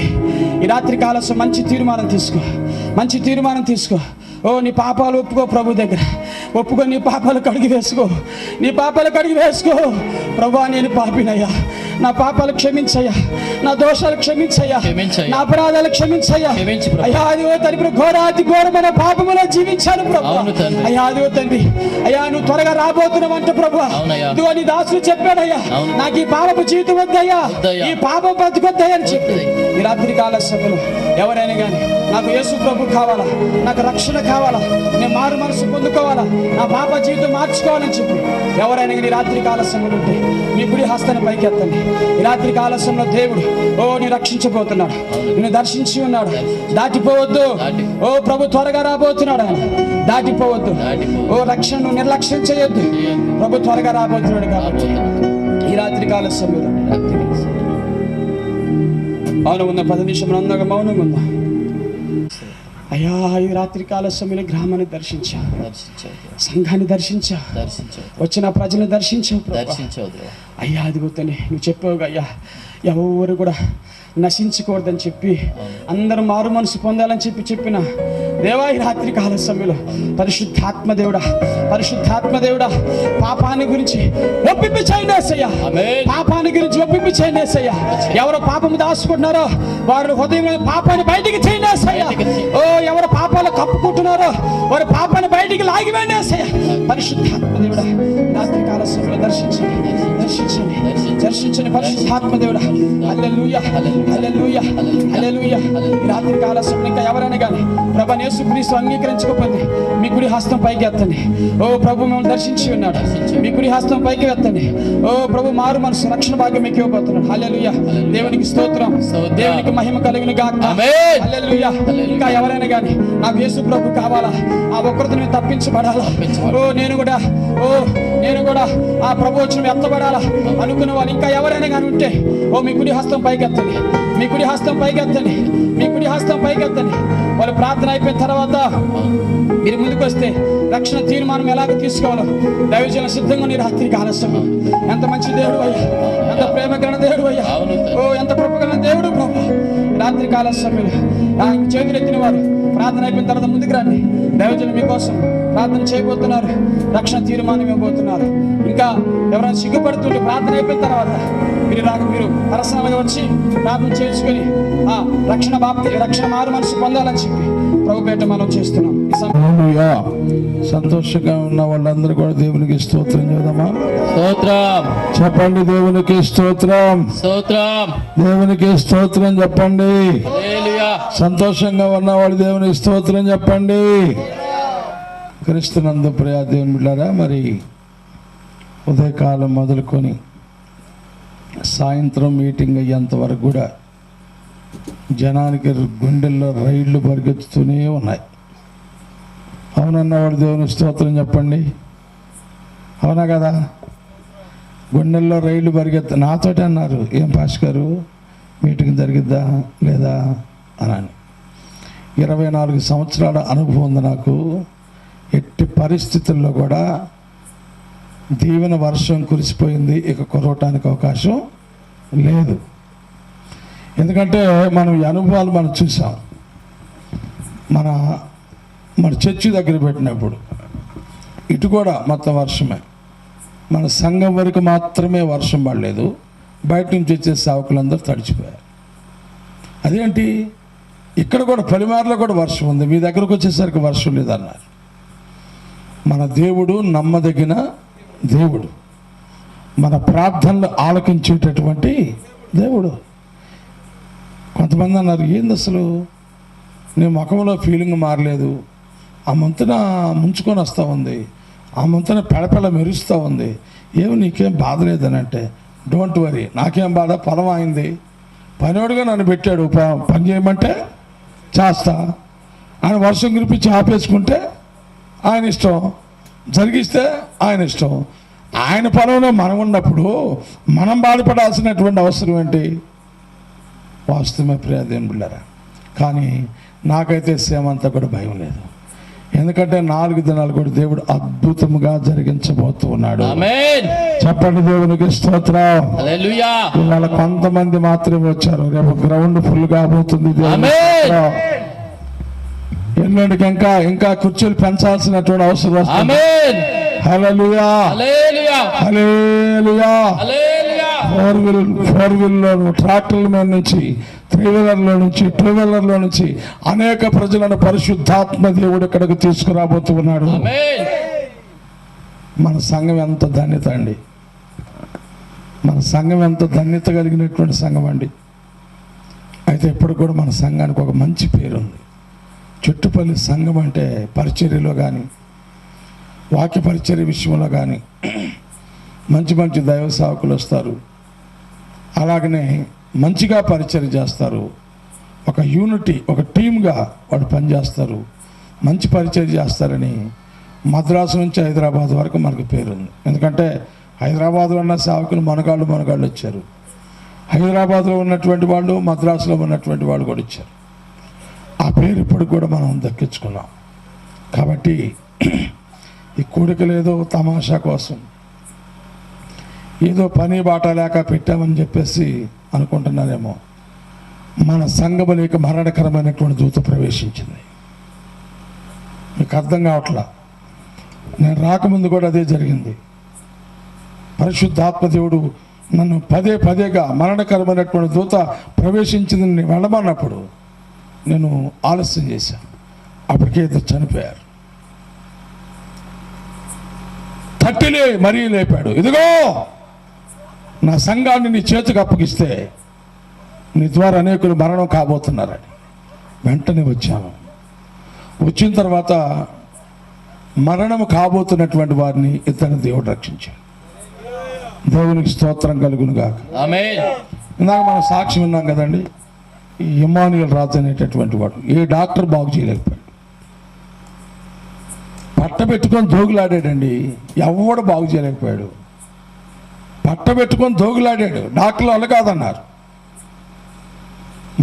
ఈ రాత్రి కాల మంచి తీర్మానం తీసుకో, మంచి తీర్మానం తీసుకో. నీ పాపాలు ఒప్పుకో, ప్రభు దగ్గర ఒప్పుకో, నీ పాపాలు కడిగి వేసుకో, నీ పాపాలు కడిగి వేసుకో. ప్రభువా, నేను పాపినయ్యా, నా పాపాలు క్షమించయ్యా, నా దోషాలు క్షమించయ్యా, నా అపరాధాలు క్షమించయ్యా. అయ్యా, అదిగో తండ్రి, ఘోరాతి ఘోరమైన పాపములో జీవించాను ప్రభు. అయ్యా, అదిగో తండ్రి, అయ్యా నువ్వు త్వరగా రాబోతున్నావంట ప్రభు. ఇదిగో నీ దాసుడు చెప్పాడయ్యా, నాకు ఈ పాపపు జీవితం వద్దయ్యా, ఈ పాపం బతుకొద్దయ్యా అని చెప్పి ఈ రాత్రి కాల సమయంలో ఎవరైనా కానీ నాకు యేసు ప్రభు కావాలా, నాకు రక్షణ కావాలా, నేను మారు మనసు పొందుకోవాలా, నా పాప జీవితం మార్చుకోవాలని చెప్పి ఎవరైనా కానీ రాత్రి కాల సమయంలో ఉంటే మీ కుడి హస్తాన్ని పైకి ఎత్తండి. ఈ రాత్రి కాలశంలో దేవుడు నీ రక్షించబోతున్నాడు, నిన్ను దర్శించి ఉన్నాడు. దాటిపోవద్దు. ప్రభు త్వరగా రాబోతున్నాడు, ఆయన దాటిపోవద్దు. రక్షణను నిర్లక్ష్యం చేయొద్దు. ప్రభు త్వరగా రాబోతున్నాడు కాబట్టి ఈ రాత్రి కాల సమయంలో మౌనం ఉందా? 10 నిమిషంలో అందగా మౌనం ఉందా? అయ్యా, ఈ రాత్రి కాల సమయంలో గ్రామాన్ని దర్శించా, సంఘాన్ని దర్శించా, వచ్చిన ప్రజలను దర్శించావు. అయ్యా, అది గుర్తని నువ్వు చెప్పావుగా అయ్యా, ఎవరు కూడా నశించకూడదని చెప్పి అందరూ మారు మనసు పొందాలని చెప్పిన దేవా, ఈ రాత్రి కాల సమయంలో పరిశుద్ధాత్మ దేవుడా పాపాన్ని గురించి ఒప్పింపి చేయండి యేసయ్యా, పాపాన్ని గురించి ఒప్పింపి చేయండి యేసయ్యా. ఎవరు పాపము దాచుకుంటున్నారో వారు హృదయంలో పాపాన్ని బయటికి చేయండి యేసయ్యా. ఎవరు పాపాలు కప్పుకుంటున్నారో వారి పాపాన్ని బయటికి లాగివేయండి యేసయ్యా. పరిశుద్ధాత్మ దేవుడా రాత్రి కాల సమయంలో దర్శించండి. దర్శించండి, దర్శించండి పరిశుద్ధాత్మ దేవుడా. హల్లెలూయా, హల్లెలూయా, హల్లెలూయా. ఈ రాత్రి కాల సమయంలో ఇంకా ఎవరైనా కానీ ప్రభు యేసుక్రీస్తు అంగీకరించకపోతే మీ కుడి హస్తం పైకి ఎత్తండి. ఓ ప్రభు మిమ్మల్ని దర్శించి ఉన్నాడు, మీ కుడి హస్తం పైకి ఎత్తండి. ఓ ప్రభు మారు మనసు రక్షణ భాగ్యం మీకు ఇవ్వబోతున్నాడు. హల్లెలూయా, దేవునికి స్తోత్రం, దేవునికి మహిమ కలుగును గాక. హల్లెలూయా. ఇంకా ఎవరైనా కానీ నాకు యేసు ప్రభు కావాలా, ఆ ఒక్కరితో నేను తప్పించబడాలా, నేను కూడా ఆ ప్రభు వచ్చిన ఎత్తబడాలా అనుకున్న వాళ్ళు ఇంకా ఎవరైనా కానీ ఉంటే ఓ మీ కుడి హస్తం పైకి ఎత్తండి, మీ కుడి హస్తం పైకి ఎత్తండి, మీ కుడి హస్తం పైకి ఎత్తండి. వాళ్ళు ప్రార్థన అయిపోయిన తర్వాత మీరు ముందుకు వస్తే రక్షణ తీర్మానం ఎలాగ తీసుకోవాలో దైవజనం సిద్ధంగా నీ రాత్రికి ఆలస్యం. ఎంత మంచి దేవుడు అయ్యా, ఎంత ప్రేమ గల దేవుడు అయ్యా, ఓ ఎంత కృపగల దేవుడు ప్రభు. రాత్రి కాల సమయంలో ఆయన చేతులెత్తిన వారు ప్రార్థన అయిపోయిన తర్వాత ముందుకు రండి. దైవజనం మీకోసం ప్రార్థన చేయబోతున్నారు, రక్షణ తీర్మానం ఇవ్వబోతున్నారు. ఇంకా ఎవరైనా సిగ్గుపడుతుంటే ప్రార్థన అయిపోయిన తర్వాత మీరు పర్సనల్గా వచ్చి ప్రార్థన చేసుకొని రక్షణ మారు మనసు పొందాలని చెప్పి ప్రభు పేట మనం చేస్తున్నాం. హల్లెలూయా. సంతోషంగా ఉన్న వాళ్ళందరూ కూడా దేవునికి స్తోత్రం చేద్దామా? స్తోత్రం చెప్పండి, దేవునికి స్తోత్రం, స్తోత్రం దేవునికి స్తోత్రం చెప్పండి. హల్లెలూయా. సంతోషంగా ఉన్నవాళ్ళు దేవునికి స్తోత్రం చెప్పండి. క్రీస్తునందు ప్రియ దేవుని బిడ్డలారా, మరి ఉదయకాలం మొదలుకొని సాయంత్రం మీటింగ్ అయ్యేంత వరకు కూడా జనానికి గుండెల్లో రైళ్లు పరిగెత్తుతూనే ఉన్నాయి. అవునన్నవాడు దేవుని స్తోత్రం చెప్పండి. అవునా కదా? గుండెల్లో రైళ్లు పరిగెత్త నాతోటి అన్నారు, ఏం పాస్ గారు మీటింగ్ జరిగిద్దా లేదా అని. 24 సంవత్సరాల అనుభవం ఉంది నాకు. ఎట్టి పరిస్థితుల్లో కూడా దీవెన వర్షం కురిసిపోయింది, ఇక కురవటానికి అవకాశం లేదు. ఎందుకంటే మనం ఈ అనుభవాలు మనం చూసాం. మన చర్చి దగ్గర పెట్టినప్పుడు ఇటు కూడా మొత్తం వర్షమే. మన సంఘం వరకు మాత్రమే వర్షం పడలేదు, బయట నుంచి వచ్చే సేవకులందరూ తడిచిపోయారు. అదేంటి, ఇక్కడ కూడా పలిమార్లో కూడా వర్షం ఉంది, మీ దగ్గరకు వచ్చేసరికి వర్షం లేదన్నారు. మన దేవుడు నమ్మదగిన దేవుడు, మన ప్రార్థనలు ఆలకించేటటువంటి దేవుడు. కొంతమంది అన్నారు, ఏంది అసలు నీ ముఖంలో ఫీలింగ్ మారలేదు, ఆ మంతున ముంచుకొని వస్తూ ఉంది, ఆ మంతున పెళపెళ మెరుస్తూ ఉంది, ఏమి నీకేం బాధ లేదని. అంటే డోంట్ వరీ, నాకేం బాధ, పొలం అయింది, పనివాడుగా నన్ను పెట్టాడు, పని చేయమంటే చేస్తా. ఆయన వర్షం కురిపించి ఆపేసుకుంటే ఆయన ఇష్టం, జరిగిస్తే ఆయన ఇష్టం. ఆయన పొలంలో మనం ఉన్నప్పుడు మనం బాధపడాల్సినటువంటి అవసరం ఏంటి? వాస్తవమే ప్రియదేవుని బిడ్డలారా. కానీ నాకైతే సేమంతా కూడా భయం లేదు, ఎందుకంటే 4 దినాలు కూడా దేవుడు అద్భుతంగా జరిగించబోతూ ఉన్నాడు. ఆమేన్. చెప్పండి, దేవునికి స్తోత్రం. హల్లెలూయా. ఇవాళ కొంతమంది మాత్రమే వచ్చారు, రేపు గ్రౌండ్ ఫుల్ కాబోతుంది. ఎల్లుండికి ఇంకా కుర్చీలు పెంచాల్సినటువంటి అవసరం వస్తుంది. హల్లెలూయా, హల్లెలూయా, హల్లెలూయా. హల్లెలూయా. 4 వీలర్లో ట్రాక్టర్ల మీద నుంచి, 3 వీలర్లో నుంచి, 2 వీలర్లో నుంచి అనేక ప్రజలను పరిశుద్ధాత్మ దేవుడు ఇక్కడికి తీసుకురాబోతూ ఉన్నాడు. ఆమేన్. మన సంఘం ఎంత ధన్యత అండి, మన సంఘం ఎంత ధన్యత కలిగినటువంటి సంఘం అండి. అయితే ఇప్పుడు కూడా మన సంఘానికి ఒక మంచి పేరు ఉంది. చుట్టుపల్లి సంఘం అంటే పరిచర్యలో కానీ, వాక్య పరిచర్య విషయంలో కానీ మంచి మంచి దైవ సేవకులు వస్తారు, అలాగనే మంచిగా పరిచర్య చేస్తారు. ఒక యూనిటీ, ఒక టీమ్గా వాడు పనిచేస్తారు, మంచి పరిచర్య చేస్తారని మద్రాసు నుంచి హైదరాబాద్ వరకు మనకు పేరుంది. ఎందుకంటే హైదరాబాద్లో ఉన్న సేవకులు మనగాళ్ళు వచ్చారు, హైదరాబాద్లో ఉన్నటువంటి వాళ్ళు, మద్రాసులో ఉన్నటువంటి వాళ్ళు కూడా వచ్చారు. ఆ పేరు ఇప్పుడు కూడా మనం దక్కించుకున్నాం. కాబట్టి ఈ కూడికలు ఏదో తమాషా కోసం, ఏదో పని బాట లేక పెట్టామని చెప్పేసి అనుకుంటున్నారేమో. మన సంఘములోకి మరణకరమైనటువంటి దూత ప్రవేశించింది. మీకు అర్థం కావట్లా, నేను రాకముందు కూడా అదే జరిగింది. పరిశుద్ధాత్మ దేవుడు నన్ను పదేగా మరణకరమైనటువంటి దూత ప్రవేశించిందని వెళ్ళమన్నప్పుడు నేను ఆలస్యం చేశాను. అప్పటికే ఇద్దరు చనిపోయారు. తట్టిలే మరీ లేపాడు, ఇదిగో నా సంఘాన్ని నీ చేతికి అప్పగిస్తే నీ ద్వారా అనేకులు మరణం కాబోతున్నారని వెంటనే వచ్చాను. వచ్చిన తర్వాత మరణం కాబోతున్నటువంటి వారిని ఇతను దేవుడు రక్షించాడు. దేవునికి స్తోత్రం కలుగును గాక. ఆమేన్. ఇందాక మనం సాక్ష్యం విన్నాం కదండి. ఈ ఇమ్మానుయేల్ రాజు అనేటటువంటి వాడు ఏ డాక్టర్ బాగు చేయలేకపోయాడు. పట్టబెట్టుకొని దోగులాడాడండి, ఎవడు బాగు చేయలేకపోయాడు. పట్టబెట్టుకొని దోగులాడాడు, డాక్టర్లు వాళ్ళు కాదన్నారు.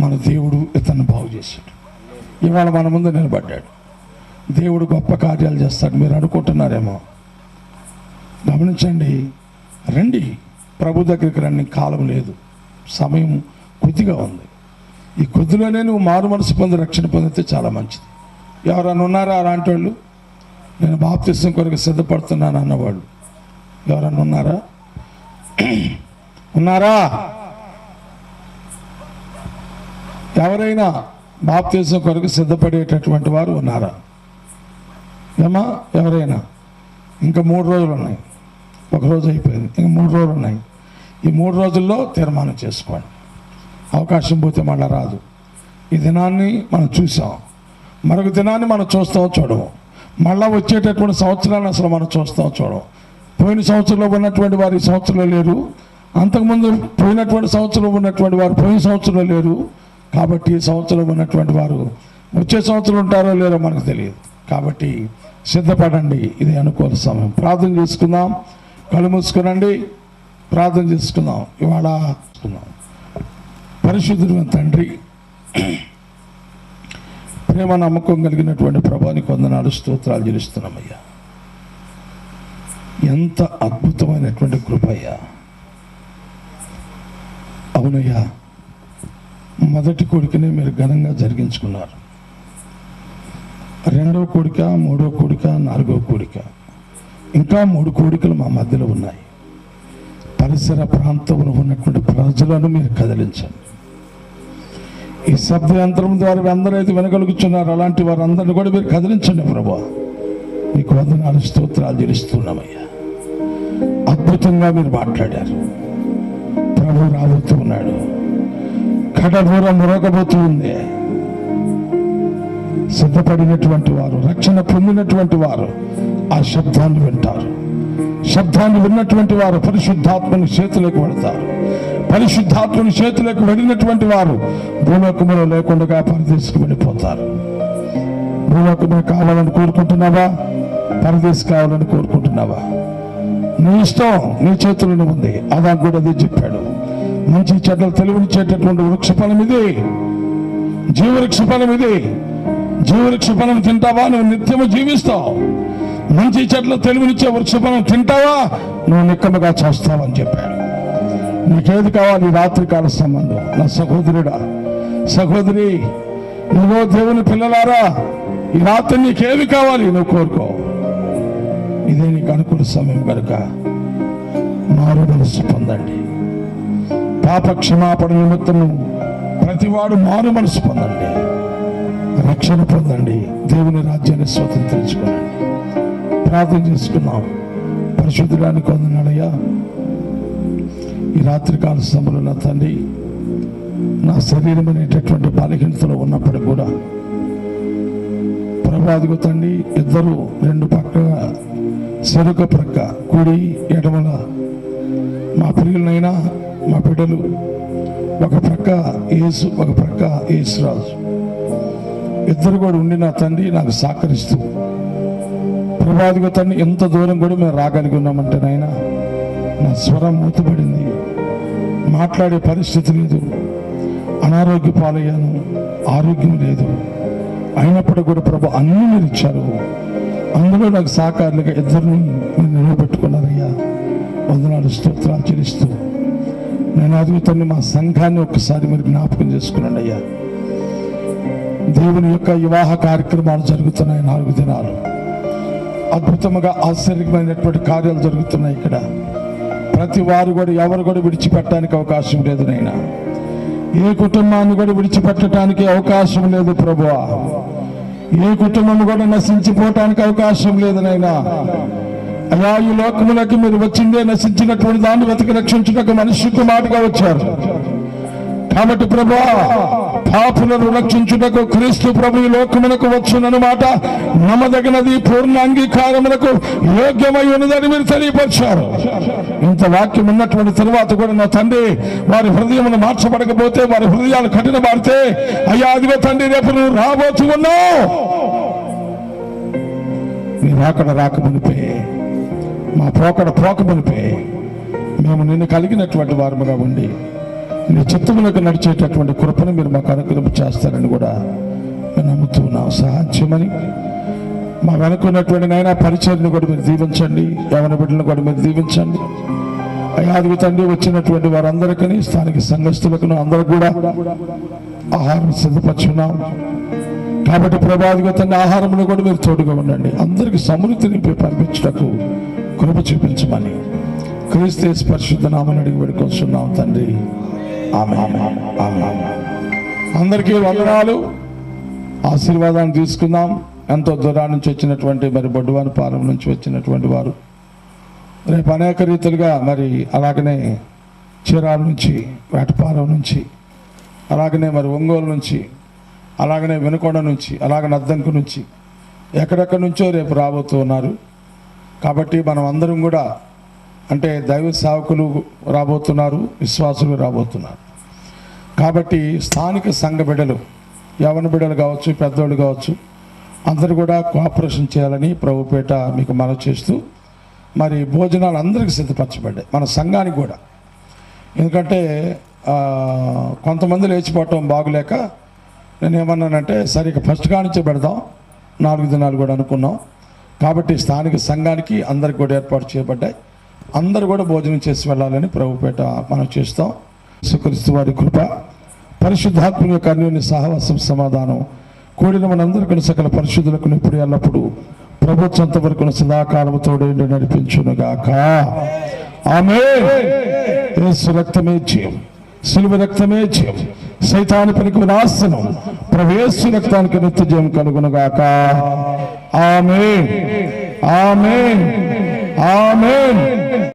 మన దేవుడు ఇతన్ని బాగు చేశాడు. ఇవాళ మన ముందు నిలబడ్డాడు. దేవుడు గొప్ప కార్యాలు చేస్తాడు. మీరు అనుకుంటున్నారేమో. గమనించండి, రండి ప్రభు దగ్గరికి రండి. కాలం లేదు, సమయం కొద్దిగా ఉంది. ఈ కొద్దిలోనే నువ్వు మారు మనసు పొంది రక్షణ పొందితే చాలా మంచిది. ఎవరైనా ఉన్నారా అలాంటి వాళ్ళు? నేను బాప్తిసం కొరకు సిద్ధపడుతున్నాను అన్నవాళ్ళు ఎవరైనా ఉన్నారా? ఉన్నారా? ఎవరైనా బాప్తిసం కొరకు సిద్ధపడేటటువంటి వారు ఉన్నారా? ఏమా ఎవరైనా? ఇంకా 3 రోజులు ఉన్నాయి. ఒకరోజు అయిపోయింది, ఇంకా 3 రోజులు ఉన్నాయి. ఈ 3 రోజుల్లో తీర్మానం చేసుకోండి. అవకాశం పోతే మళ్ళీ రాదు. ఈ దినాన్ని మనం చూసాం, మరొక దినాన్ని మనం చూస్తామో చూడము. మళ్ళా వచ్చేటటువంటి సంవత్సరాన్ని అసలు మనం చూస్తామో చూడము. పోయిన సంవత్సరంలో ఉన్నటువంటి వారు ఈ సంవత్సరంలో లేరు, అంతకుముందు పోయినటువంటి సంవత్సరంలో ఉన్నటువంటి వారు పోయిన సంవత్సరంలో లేరు. కాబట్టి ఈ సంవత్సరంలో ఉన్నటువంటి వారు వచ్చే సంవత్సరం ఉంటారో లేరో మనకు తెలియదు. కాబట్టి సిద్ధపడండి, ఇది అనుకూల సమయం. ప్రార్థన చేసుకుందాం. కళ్ళు మూసుకునండి, ప్రార్థన చేసుకుందాం. ఇవాళ పరిశుద్ధుడైన తండ్రి, ప్రేమ నమ్మకం కలిగినటువంటి ప్రభువానికి వందనాలు, స్తోత్రాలు చెల్లిస్తున్నామయ్యా. ఎంత అద్భుతమైనటువంటి కృపయ్యా. అవునయ్యా, మొదటి కోరికనే మీరు ఘనంగా జరిగించుకున్నారు. 2వ కోరిక, 3వ కోరిక, 4వ కోరిక, ఇంకా 3 కోరికలు మా మధ్యలో ఉన్నాయి. పరిసర ప్రాంతంలో ఉన్నటువంటి ప్రజలను మీరు కదిలించండి. ఈ శబ్ద యంత్రం ద్వారా అందరైతే వినగలుగుతున్నారు, అలాంటి వారందరినీ కూడా మీరు కదిలించండి ప్రభువా. మీకు వందనాలు, స్తోత్రాలు చెల్లిస్తున్నామయ్యా. అద్భుతంగా మీరు మాట్లాడారు. ప్రభు రాబోతూ ఉన్నాడు. కడబూర మురగబోతూ ఉంది. సిద్ధపడినటువంటి వారు, రక్షణ పొందినటువంటి వారు ఆ శబ్దాన్ని వింటారు. శబ్దాన్ని విన్నటువంటి వారు పరిశుద్ధాత్మని చేతులకు పెడతారు. పరిశుద్ధాత్మని చేతులకు వెళ్ళినటువంటి వారు భూలోకములో లేకుండా పరదేశకు వెళ్ళిపోతారు. భూలోకమే కావాలని కోరుకుంటున్నావా? పరదేశం కావాలని కోరుకుంటున్నావా? నీ ఇష్టం నీ చేతులను ఉంది. అదా కూడా అదే చెప్పాడు. మంచి చెడ్డలు తెలివినిచ్చేటటువంటి వృక్ష ఫలం ఇది, జీవవృక్ష ఫలం ఇది. జీవవృక్ష ఫలం తింటావా, నువ్వు నిత్యము జీవిస్తావు. మంచి చెట్లు తెలివినిచ్చే వృక్ష ఫలం తింటావా, నువ్వు నిక్కముగా చేస్తావని చెప్పాడు. నీకేది కావాలి? రాత్రికాల సంబంధం. నా సహోదరుడా, సహోదరి, నువ్వు దేవుని పిల్లలారా, ఈ రాత్రి నీకేవి కావాలి నువ్వు కోరుకో. ఇదే నీకు అనుకూల సమయం కనుక మారు మనసు పొందండి. పాప క్షమాపణ నిమిత్తము ప్రతివాడు మారు మనసు పొందండి, రక్షణ పొందండి, దేవుని రాజ్యాన్ని స్వతంత్రించుకోనండి. ప్రార్థన చేసుకున్నాం. పరిశుద్ధుడానికి వందనాలయ్యా. ఈ రాత్రికాల సమయంలో నా తండ్రి, నా శరీరం అనేటటువంటి బలహీనతలో ఉన్నప్పుడు కూడా ప్రభాదిగో తండ్రి, ఇద్దరు 2 పక్క చెరుక ప్రక్క కుడి ఎడమల మా ప్రియులనైనా మా బిడ్డలు, ఒక ప్రక్క యేసు, ఒక ప్రక్క యేసురాజు, ఇద్దరు కూడా ఉండి నా తండ్రి నాకు సహకరిస్తూ ప్రభాదిగో తండ్రి ఎంత దూరం కూడా మేము రాగలిగి ఉన్నామంటే నాయన, నా స్వరం మూతపడింది, మాట్లాడే పరిస్థితి లేదు, అనారోగ్య పాలయ్యాను, ఆరోగ్యం లేదు. అయినప్పుడు కూడా ప్రభు అన్నీ మీరు ఇచ్చారు. అందులో నాకు సహకారులుగా ఇద్దరిని మీరు నిలబెట్టుకున్నారయ్యా. వందనాలు, స్తోత్రాలు చెల్లిస్తూ నేను అడుగుతాను, మా సంఘాన్ని ఒక్కసారి మీరు జ్ఞాపకం చేసుకున్నాను అయ్యా. దేవుని యొక్క వివాహ కార్యక్రమాలు జరుగుతున్నాయి. 4 దినాలు అద్భుతంగా ఆశ్చర్యమైనటువంటి కార్యాలు జరుగుతున్నాయి ఇక్కడ. ప్రతి వారు కూడా ఎవరు కూడా విడిచిపెట్టడానికి అవకాశం లేదు నైనా. ఏ కుటుంబాన్ని కూడా విడిచిపెట్టడానికి అవకాశం లేదు ప్రభువా. ఏ కుటుంబం కూడా నశించిపోవటానికి అవకాశం లేదు నైనా. అయ్యా, ఈ లోకములకి మీరు వచ్చిందే నశించినటువంటి దాన్ని వెతికి రక్షించుటకు మనిషి కుమారుడుగా వచ్చారు. కాబట్టి ప్రభా, పాపులను రక్షించుటకు క్రీస్తు ప్రభు ఈ లోకమునకు వచ్చునన్నమాట నమ్మదగినది, పూర్ణ అంగీకారములకు యోగ్యమై ఉన్నదని మీరు తెలియపరిచారు. ఇంత వాక్యం ఉన్నటువంటి తరువాత కూడా నా తండ్రి, వారి హృదయమును మార్చబడకపోతే, వారి హృదయాలు కఠినపడితే, అయ్యా అదిగో తండ్రి, రేపు నువ్వు రాబోతు ఉన్నావు. మీరు అక్కడ రాకమునిపే, మా పోకమునిపే మేము నిన్ను కలిగినటువంటి వారముగా ఉండి నీ చిత్తములకు నడిచేటటువంటి కృపను మీరు మాకు అనుగ్రహం చేస్తారని కూడా మేము నమ్ముతూ ఉన్నాం. సహాయం చేయమని మా వెనుకున్నటువంటి నాయన పరిచయను కూడా మీరు దీవించండి, యవన బిడ్డలను కూడా మీరు దీవించండి. అయ్యాదివి తండ్రి, వచ్చినటువంటి వారందరికీ, స్థానిక సంఘస్థులకు అందరూ కూడా ఆహారం సిద్ధపరుచున్నాం. కాబట్టి ప్రభావిగా తండ్రి, ఆహారంలో కూడా మీరు తోడుగా ఉండండి. అందరికీ సమృద్ధిని పంపించటకు కృప చూపించమని క్రీస్తు పరిశుద్ధ నామమున అడిగి వేడుకొస్తున్నాం తండ్రి. ఆమేన్. ఆమేన్. అందరికీ వందనాలు. ఆశీర్వాదాన్ని తీసుకుందాం. ఎంతో దూరం నుంచి వచ్చినటువంటి మరి బొడ్డువాని పాలెం నుంచి వచ్చినటువంటి వారు రేపు అనేక రీతిలుగా మరి అలాగనే చీరాల నుంచి, వేటపాలెం నుంచి, అలాగనే మరి ఒంగోలు నుంచి, అలాగనే వెనుకొండ నుంచి, అలాగనే అద్దంకు నుంచి, ఎక్కడెక్కడి నుంచో రేపు రాబోతూ ఉన్నారు. కాబట్టి మనం అందరం కూడా, అంటే దైవ సేవకులు రాబోతున్నారు, విశ్వాసులు రాబోతున్నారు. కాబట్టి స్థానిక సంఘ బిడ్డలు, యవన బిడ్డలు కావచ్చు, పెద్దోళ్ళు కావచ్చు, అందరూ కూడా కోఆపరేషన్ చేయాలని ప్రభుపేట మీకు మనవి చేస్తూ, మరి భోజనాలు అందరికీ సిద్ధపరచబడ్డాయి, మన సంఘానికి కూడా. ఎందుకంటే కొంతమంది లేచిపోవటం బాగులేక నేనేమన్నానంటే, సరిగ్గా ఫస్ట్ కానించే పెడదాం, 4 దినాలు కూడా అనుకున్నాం. కాబట్టి స్థానిక సంఘానికి అందరికి కూడా ఏర్పాటు చేయబడ్డాయి. అందరూ కూడా భోజనం చేసి వెళ్ళాలని ప్రభుపేట మనం చేస్తాం. యేసుక్రీస్తు వారి కృప, పరిశుద్ధాత్మ యొక్క అన్యోన్య సహవాసం, సమాధానం కూడిన మనందరికీ సకల పరిశుద్ధులకు ఇప్పుడు ఎల్లప్పుడు ప్రభుత్వంత వరకు సదాకాలము తోడేండి నడిపించునుగాక. ఆమేన్. యేసు రక్తమే జయం, సిలువ రక్తమే జయం, సైతాను పనికి నాశనం, ప్రభు యేసు రక్తానికి నిత్య జయం కలుగునుగాక. ఆమేన్. ఆమేన్. ఆమేన్.